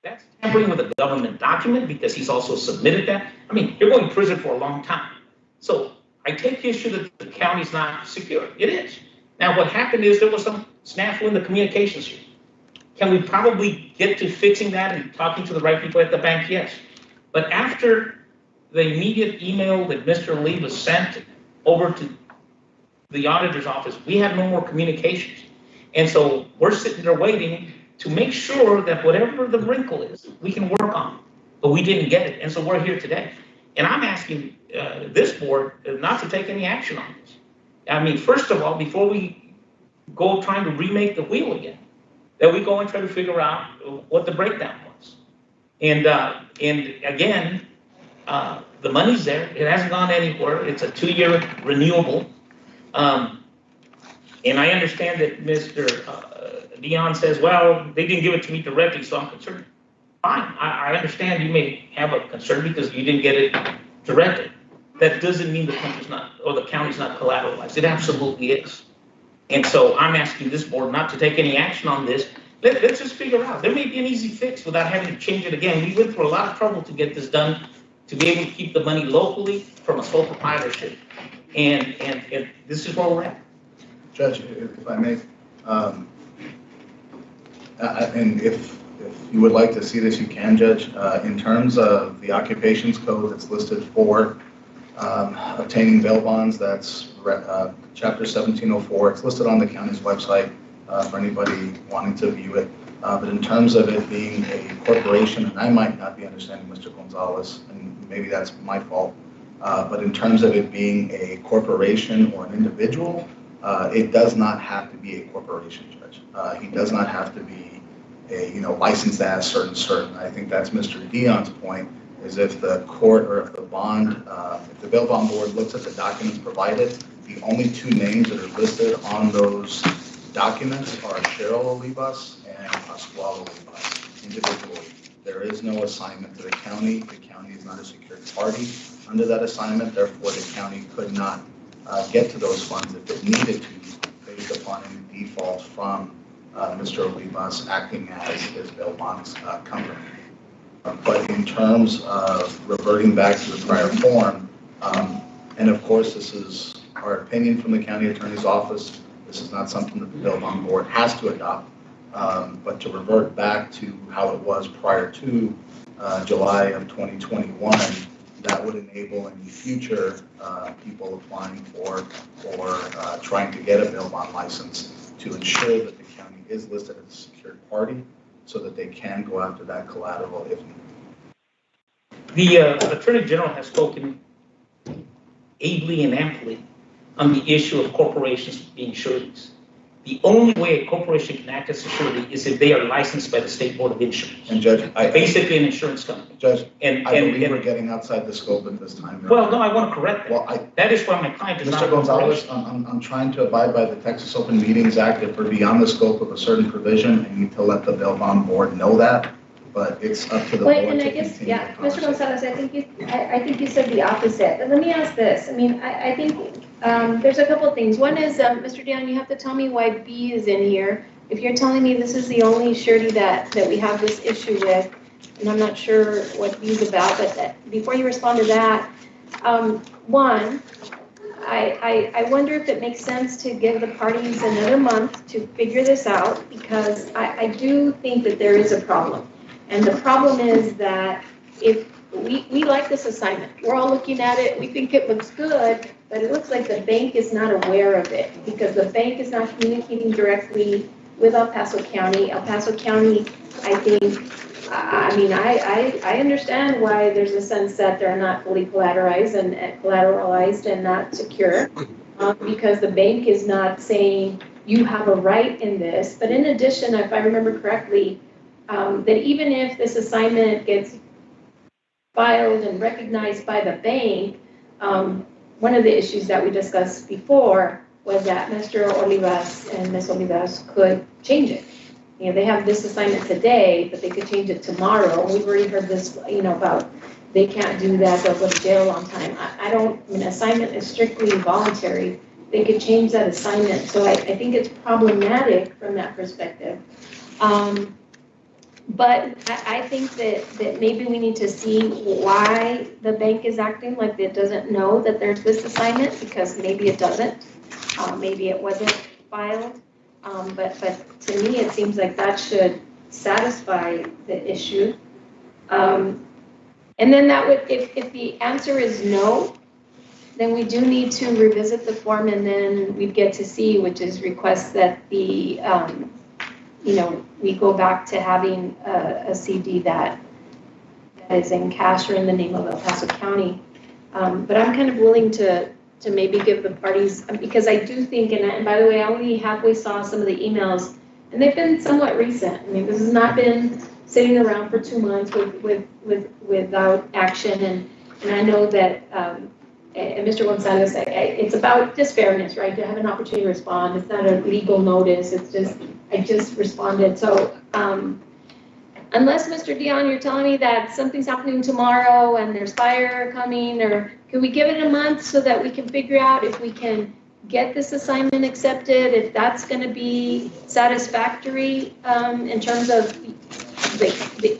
That's tampering with a government document because he's also submitted that. I mean, you're going to prison for a long time. So I take issue that the county's not secure. It is. Now, what happened is there was some snafu in the communications here. Can we probably get to fixing that and talking to the right people at the bank? Yes. But after the immediate email that Mr. Olivas sent over to the auditor's office, we had no more communications. And so we're sitting there waiting to make sure that whatever the wrinkle is, we can work on. But we didn't get it. And so we're here today. And I'm asking this board not to take any action on this. I mean, first of all, before we go trying to remake the wheel again, that we go and try to figure out what the breakdown was. And again, the money's there. It hasn't gone anywhere. It's a 2-year renewable. And I understand that Mr. Dion says, well, they didn't give it to me directly, so I'm concerned. Fine, I understand you may have a concern because you didn't get it directly. That doesn't mean the country's not, or the county's not collateralized. It absolutely is. And so I'm asking this board not to take any action on this. Let's just figure out. There may be an easy fix without having to change it again. We went through a lot of trouble to get this done, to be able to keep the money locally from a sole proprietorship. And this is where we're at. Judge, if I may, and if you would like to see this, you can, Judge. In terms of the occupations code that's listed for obtaining bail bonds, that's Chapter 1704. It's listed on the county's website. for anybody wanting to view it. But in terms of it being a corporation, and I might not be understanding Mr. Gonzalez, and maybe that's my fault, but in terms of it being a corporation or an individual, it does not have to be a corporation, Judge. He does not have to be licensed as certain. I think that's Mr. Dion's point, is if the court or if the bond, if the bail bond board looks at the documents provided, the only two names that are listed on those documents are Cheryl Olivas and Pascual Olivas individually. There is no assignment to the county. The county is not a secured party under that assignment. Therefore, the county could not get to those funds if it needed to, based upon any defaults from Mr. Olivas acting as his bail bonds company. But in terms of reverting back to the prior form, and of course, this is our opinion from the county attorney's office. This is not something that the bail bond board has to adopt, but to revert back to how it was prior to July of 2021, that would enable any future people applying for or trying to get a bail bond license to ensure that the county is listed as a secured party so that they can go after that collateral if needed. The Attorney General has spoken ably and amply on the issue of corporations being sureties. The only way a corporation can act as a surety is if they are licensed by the State Board of Insurance. And Judge, basically an insurance company. Judge, I believe we're getting outside the scope at this time. Well, no, I want to correct that. Well, that is why my client is not. Mr. Gonzalez, I'm trying to abide by the Texas Open Meetings Act. If we're beyond the scope of a certain provision, I need to let the bail bond board know that. But it's up to the board and to I guess, continue yeah, the Mr. conversation. Gonzalez, I think you said the opposite, but let me ask this. I mean, I think there's a couple of things. One is, Mr. Dion, you have to tell me why B is in here. If you're telling me this is the only surety that we have this issue with, and I'm not sure what B is about, but before you respond to that, one, I wonder if it makes sense to give the parties another month to figure this out, because I do think that there is a problem. And the problem is that if we like this assignment, we're all looking at it, we think it looks good, but it looks like the bank is not aware of it because the bank is not communicating directly with El Paso County. El Paso County, I think, I understand why there's a sense that they're not fully collateralized and not secure, because the bank is not saying you have a right in this. But in addition, if I remember correctly, that even if this assignment gets filed and recognized by the bank, one of the issues that we discussed before was that Mr. Olivas and Ms. Olivas could change it. You know, they have this assignment today, but they could change it tomorrow. We've already heard this, about they can't do that, they'll go to jail on time. Assignment is strictly voluntary. They could change that assignment. So I think it's problematic from that perspective. But I think that maybe we need to see why the bank is acting like it doesn't know that there's this assignment, because maybe it doesn't. Maybe it wasn't filed. But to me, it seems like that should satisfy the issue. And then that would, if the answer is no, then we do need to revisit the form, and then we'd get to C, which is request that the we go back to having a CD that is in cash or in the name of El Paso County. But I'm kind of willing to maybe give the parties, because I do think, and by the way, I only halfway saw some of the emails, and they've been somewhat recent. I mean, this has not been sitting around for 2 months without action, and I know that, and Mr. Gonzalez, it's about just fairness, right? To have an opportunity to respond. It's not a legal notice. It's just, I just responded. So unless, Mr. Dion, you're telling me that something's happening tomorrow and there's fire coming, or can we give it a month so that we can figure out if we can get this assignment accepted, if that's going to be satisfactory in terms of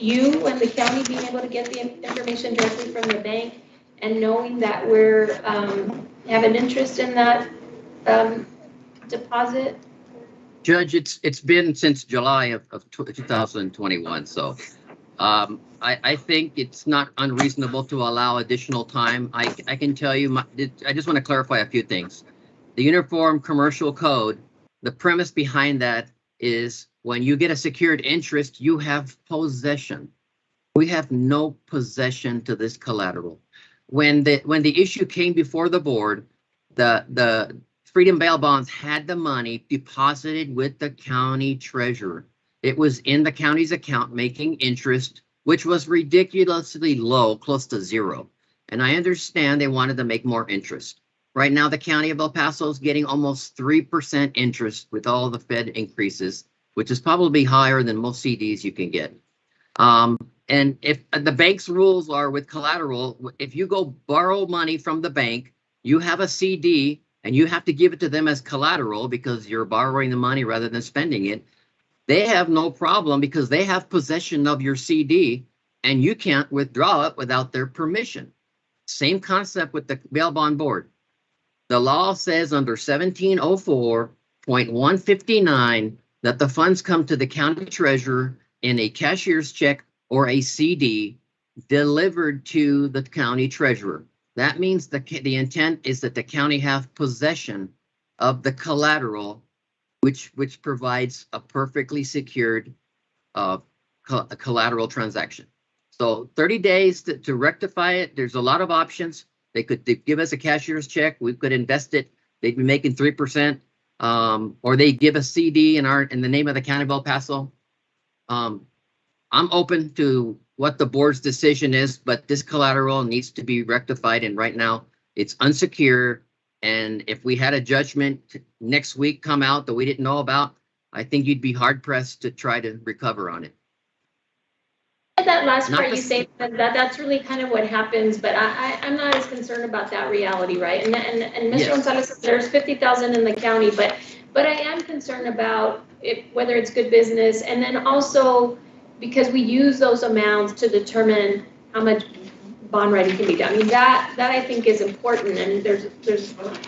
you and the county being able to get the information directly from the bank, and knowing that we're have an interest in that deposit? Judge, it's been since July of 2021, so I think it's not unreasonable to allow additional time. I can tell you, I just want to clarify a few things. The Uniform Commercial Code, the premise behind that is when you get a secured interest, you have possession. We have no possession to this collateral. When the issue came before the board, the Freedom Bail Bonds had the money deposited with the county treasurer. It was in the county's account making interest, which was ridiculously low, close to zero. And I understand they wanted to make more interest. Right now, the county of El Paso is getting almost 3% interest with all the Fed increases, which is probably higher than most CDs you can get. And if the bank's rules are with collateral, if you go borrow money from the bank, you have a CD and you have to give it to them as collateral because you're borrowing the money rather than spending it. They have no problem because they have possession of your CD and you can't withdraw it without their permission. Same concept with the bail bond board. The law says under 1704.159 that the funds come to the county treasurer in a cashier's check or a CD delivered to the county treasurer. That means the intent is that the county have possession of the collateral, which provides a perfectly secured collateral transaction. So 30 days to rectify it. There's a lot of options. They give us a cashier's check. We could invest it. They'd be making 3%, or they give a CD in the name of the county of El Paso. I'm open to what the board's decision is, but this collateral needs to be rectified. And right now it's unsecure. And if we had a judgment next week come out that we didn't know about, I think you'd be hard pressed to try to recover on it. That last part you say that's really kind of what happens, but I'm not as concerned about that reality, right? And Mr. Yes. Gonzalez says there's 50,000 in the county, but I am concerned about whether it's good business, and then also because we use those amounts to determine how much bond writing can be done. I mean, that I think is important, and there's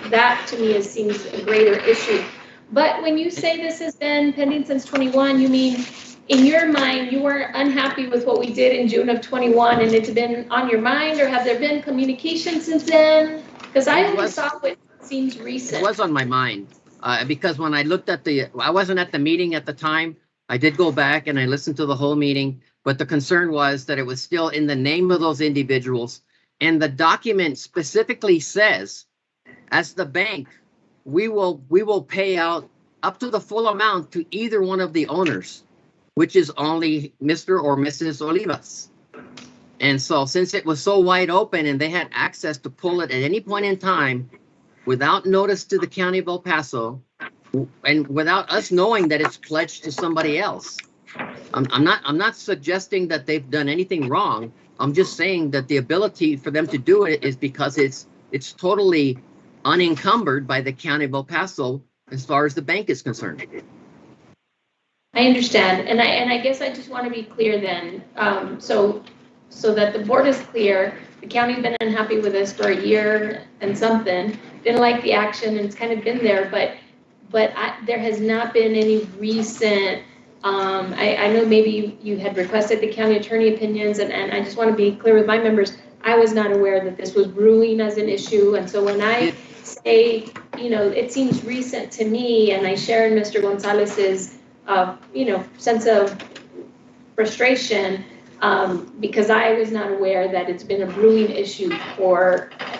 that to me seems a greater issue. But when you say this has been pending since 21, you mean in your mind you weren't unhappy with what we did in June of 21, and it's been on your mind, or have there been communication since then? Because I only saw what seems recent. It was on my mind because when I looked at I wasn't at the meeting at the time. I did go back and I listened to the whole meeting, but the concern was that it was still in the name of those individuals. And the document specifically says, as the bank, we will pay out up to the full amount to either one of the owners, which is only Mr. or Mrs. Olivas. And so since it was so wide open and they had access to pull it at any point in time without notice to the county of El Paso, and without us knowing that it's pledged to somebody else. I'm not suggesting that they've done anything wrong. I'm just saying that the ability for them to do it is because it's totally unencumbered by the county of El Paso as far as the bank is concerned. I understand, and I guess I just want to be clear then, so that the board is clear. The county's been unhappy with us for a year and something. Didn't like the action, and it's kind of been there, but there has not been any recent, I know maybe you had requested the county attorney opinions, and I just want to be clear with my members, I was not aware that this was brewing as an issue, and so when I say, it seems recent to me, and I share in Mr. Gonzalez's, sense of frustration, because I was not aware that it's been a brewing issue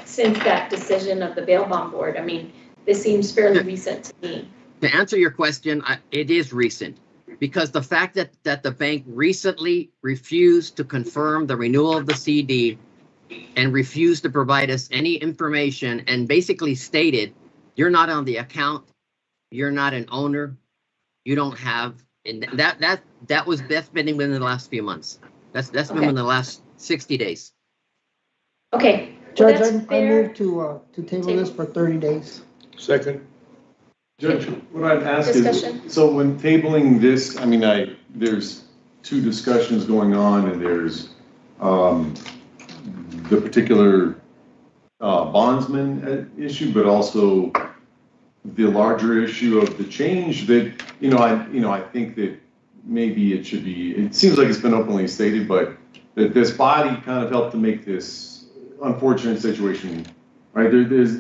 since that decision of the bail bond board. I mean, this seems fairly recent to me. To answer your question, it is recent because the fact that the bank recently refused to confirm the renewal of the CD and refused to provide us any information and basically stated, you're not on the account, you're not an owner, you don't have, and that's been within the last few months. That's been within the last 60 days. Okay. Judge, I move to table this for 30 days. Second. Judge, what I'd ask Discussion. is, so when tabling this, I mean, there's two discussions going on, and there's the particular bondsman issue, but also the larger issue of the change that, I think that maybe it should be, it seems like it's been openly stated, but that this body kind of helped to make this unfortunate situation, right?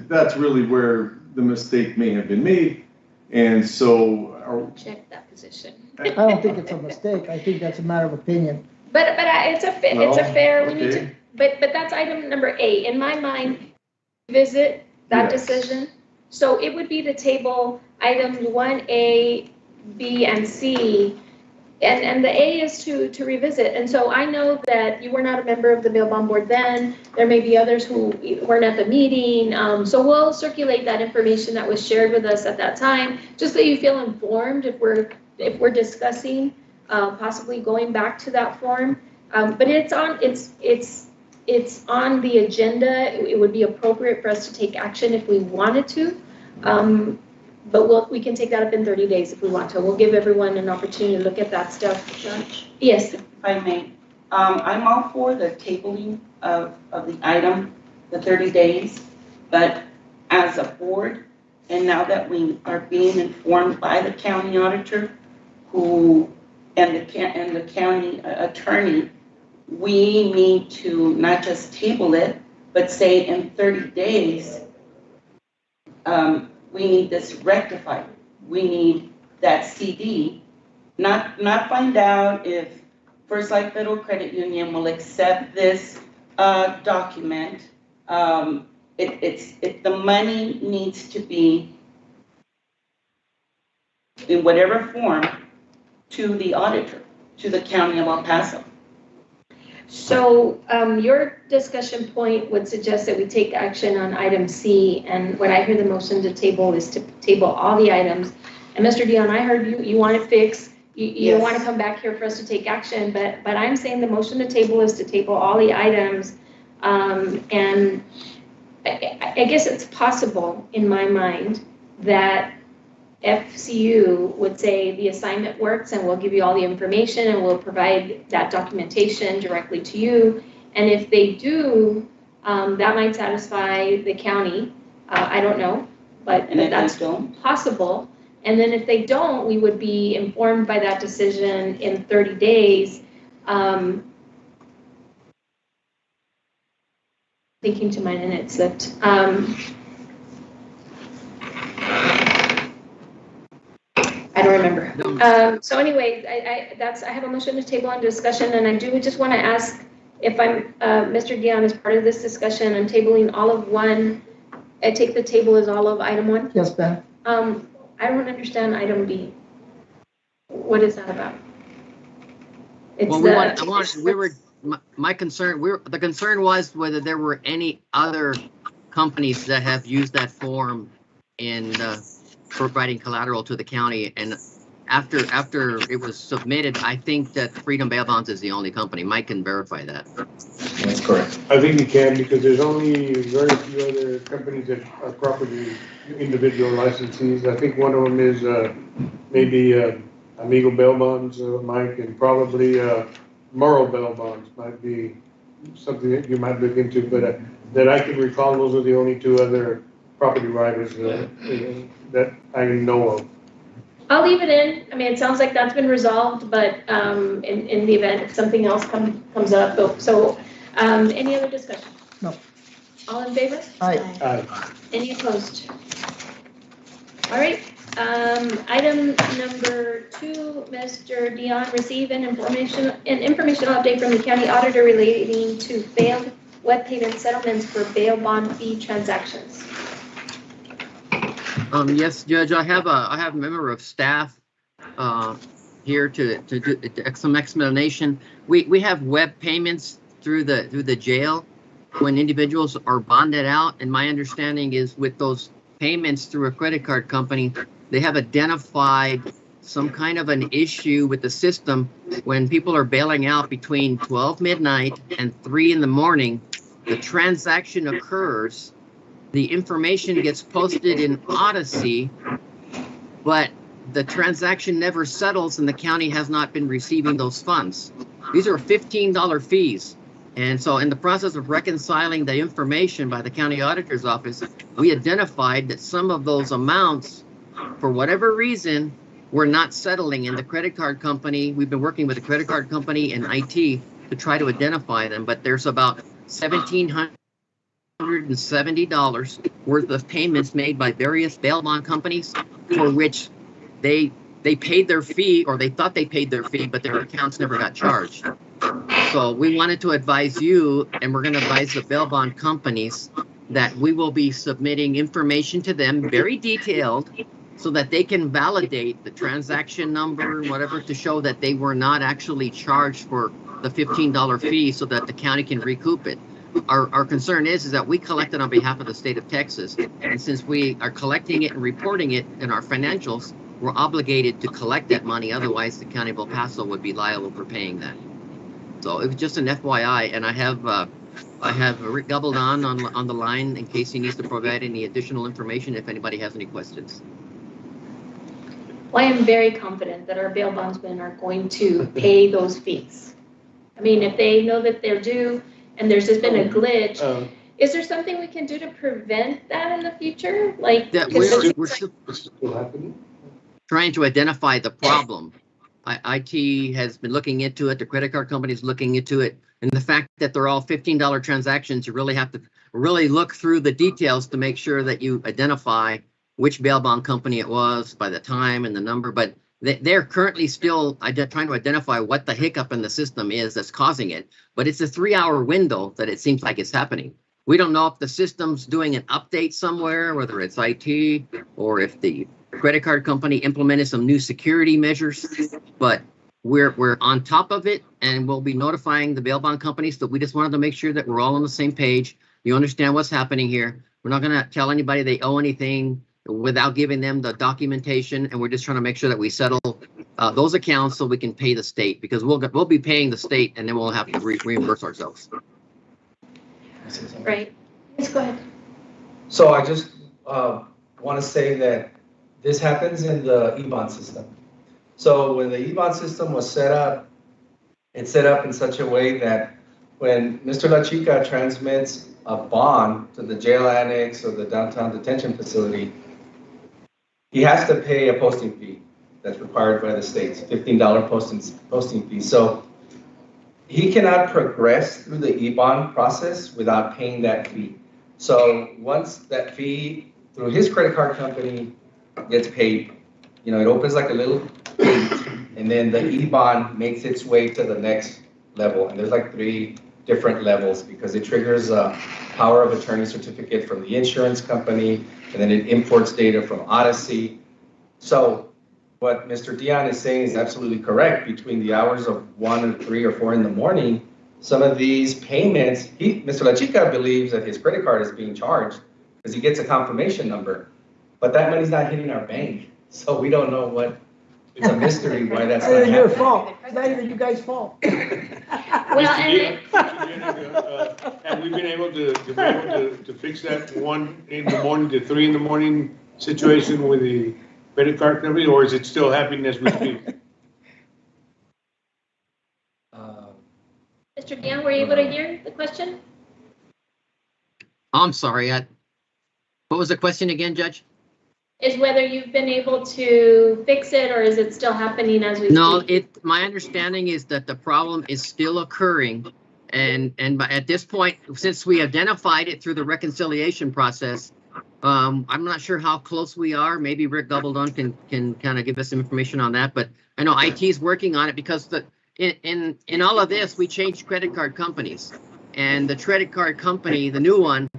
That's really where the mistake may have been made. And so check that position. I don't think it's a mistake. I think that's a matter of opinion. But it's a fair, we need to, okay. but that's item number 8. In my mind, visit that Yes. decision. So it would be to table items 1A, B, and C. And the A is to revisit. And so I know that you were not a member of the bail bond board then. There may be others who weren't at the meeting. So we'll circulate that information that was shared with us at that time, just so you feel informed if we're discussing possibly going back to that form. But it's on the agenda. It would be appropriate for us to take action if we wanted to. But we can take that up in 30 days if we want to. We'll give everyone an opportunity to look at that stuff. Judge, Yes. if I may, I'm all for the tabling of the item, the 30 days, but as a board, and now that we are being informed by the county auditor and the county attorney, we need to not just table it, but say in 30 days, we need this rectified. We need that CD, not find out if First Life Federal Credit Union will accept this document. The money needs to be in whatever form to the auditor, to the county of El Paso. So your discussion point would suggest that we take action on item C, and what I hear the motion to table is to table all the items. And Mr. Dion, I heard you want it fixed. You Yes. want to come back here for us to take action, but I'm saying the motion to table is to table all the items. And I guess it's possible in my mind that FCU would say the assignment works and we'll give you all the information and we'll provide that documentation directly to you. And if they do, that might satisfy the county. I don't know, but And if that's they don't? possible. And then if they don't, we would be informed by that decision in 30 days. Thinking to my minutes that I don't remember. So anyway, I have a motion to table on discussion, and I do just want to ask if Mr. Dion is part of this discussion. I'm tabling all of 1. I take the table as all of item 1. Yes, Ben? I don't understand item B. What is that about? My concern, the concern was whether there were any other companies that have used that form in providing collateral to the county. And after it was submitted, I think that Freedom Bail Bonds is the only company. Mike can verify that. That's correct. I think you can, because there's only very few other companies that are property individual licensees. I think one of them is maybe Amigo Bail Bonds, Mike, and probably Morrow Bail Bonds might be something that you might look into, but that I can recall, those are the only 2 other property writers that I know of. I'll leave it in. I mean, it sounds like that's been resolved, but in the event if something else comes up. So any other discussion? No. All in favor? Aye. Any opposed? All right. Item number 2, Mr. Dion, receive an informational update from the county auditor relating to failed web payment settlements for bail bond fee transactions. Yes, Judge, I have a member of staff here to do some explanation. We have web payments through the jail when individuals are bonded out, and my understanding is with those payments through a credit card company, they have identified some kind of an issue with the system when people are bailing out between 12 midnight and 3 in the morning. The transaction occurs, the information gets posted in Odyssey, but the transaction never settles and the county has not been receiving those funds. These are $15 fees. And so in the process of reconciling the information by the county auditor's office, we identified that some of those amounts, for whatever reason, were not settling in the credit card company. We've been working with the credit card company and IT to try to identify them, but there's about $1,770 worth of payments made by various bail bond companies for which they they paid their fee, or they thought they paid their fee, but their accounts never got charged. So we wanted to advise you, and we're going to advise the bail bond companies that we will be submitting information to them, very detailed, so that they can validate the transaction number, whatever, to show that they were not actually charged for the $15 fee, so that the county can recoup it. Our concern is that we collected on behalf of the state of Texas, and since we are collecting it and reporting it in our financials, we're obligated to collect that money. Otherwise, the county of El Paso would be liable for paying that. So it was just an FYI, and I have Rick Gabaldon on the line in case he needs to provide any additional information if anybody has any questions. Well, I am very confident that our bail bondsmen are going to pay those fees. I mean, if they know that they're due and there's just been a glitch, is there something we can do to prevent that in the future? Like, that we're still happening. Trying to identify the problem. IT has been looking into it. The credit card company is looking into it. And the fact that they're all $15 transactions, you really have to really look through the details to make sure that you identify which bail bond company it was by the time and the number. But they're currently still trying to identify what the hiccup in the system is that's causing it. But it's a 3-hour window that it seems like it's happening. We don't know if the system's doing an update somewhere, whether it's IT or if the credit card company implemented some new security measures, but we're on top of it, and we'll be notifying the bail bond companies. So we just wanted to make sure that we're all on the same page. You understand what's happening here. We're not going to tell anybody they owe anything without giving them the documentation, and we're just trying to make sure that we settle those accounts so we can pay the state, because we'll be paying the state, and then we'll have to reimburse ourselves. right? Yes, go ahead. So I just want to say that this happens in the e-bond system. So when the e-bond system was set up, it's set up in such a way that when Mr. La Chica transmits a bond to the jail annex or the downtown detention facility, he has to pay a posting fee that's required by the state, $15 posting fee. So he cannot progress through the e-bond process without paying that fee. So once that fee through his credit card company gets paid, it opens like a little gate, and then the e-bond makes its way to the next level. And there's like 3 different levels, because it triggers a power of attorney certificate from the insurance company, and then it imports data from Odyssey. So what Mr. Dion is saying is absolutely correct. Between the hours of 1 and 3 or 4 in the morning, some of these payments, Mr. La Chica believes that his credit card is being charged because he gets a confirmation number, but that money's not hitting our bank. So we don't know it's a mystery why that's not happening. It's your fault. It's not even you guys' fault. Well, Have we been able to fix that 1 in the morning to 3 in the morning situation with the credit card company, or is it still happening as we speak? Mr. Dion, were you able to hear the question? I'm sorry. What was the question again, Judge? Is whether you've been able to fix it, or is it still happening as we speak? No, my understanding is that the problem is still occurring. And at this point, since we identified it through the reconciliation process, I'm not sure how close we are. Maybe Rick Gabaldon can kind of give us some information on that. But I know IT is working on it, because in all of this, we changed credit card companies. And the credit card company, the new one,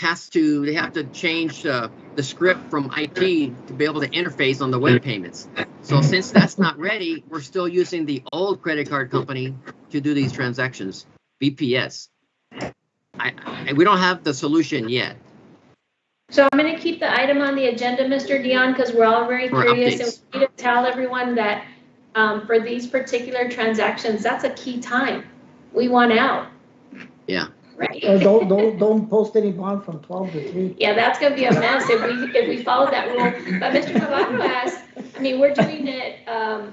they have to change the script from IT to be able to interface on the web payments. So since that's not ready, we're still using the old credit card company to do these transactions, BPS. We don't have the solution yet. So I'm going to keep the item on the agenda, Mr. Dion, because we're all very curious, and we need to tell everyone that for these particular transactions, that's a key time. We want out. Yeah. Right. Don't post any bond from 12 to 3. Yeah, that's going to be a mess if we follow that rule. But Mr. Navarro asked, we're doing it,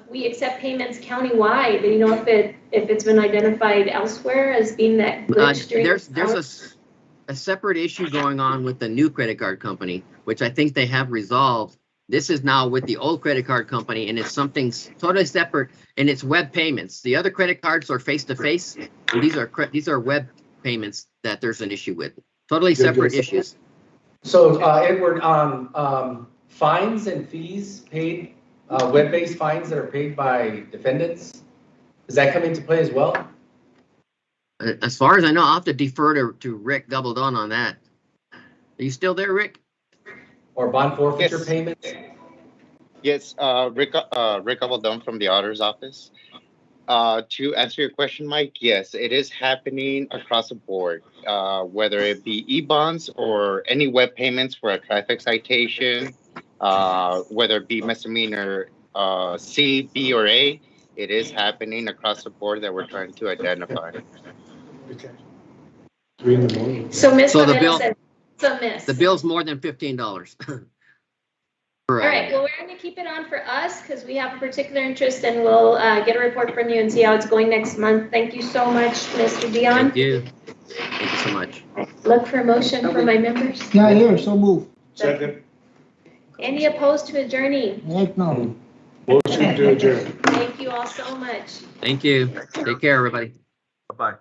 we accept payments countywide. If it's been identified elsewhere as being that glitch during there's a separate issue going on with the new credit card company, which I think they have resolved. This is now with the old credit card company, and it's something totally separate, and it's web payments. The other credit cards are face-to-face, and these are web payments that there's an issue with. Totally separate issues. So Edward, fines and fees paid web-based fines that are paid by defendants, does that come into play as well? As far as I know, I'll have to defer to Rick Doubledon on that. Are you still there, Rick? Or bond forfeiture Yes. payments? Yes, Rick Abaldon from the auditor's office. To answer your question, Mike, yes, it is happening across the board, whether it be e-bonds or any web payments for a traffic citation, whether it be misdemeanor C, B, or A, it is happening across the board that we're trying to identify. Okay. 3 in the morning. So Ms. So the Lavelle bill- said, so miss. The bill's more than $15. All right, well, we're gonna keep it on for us because we have a particular interest and we'll get a report from you and see how it's going next month. Thank you so much, Mr. Dion. Thank you. Thank you so much. Look for a motion for my members. Yeah, here, so move. Second, Any opposed to adjourning? Heck no. motion to adjourn. Thank you all so much. Thank you. Take care, everybody. Bye-bye.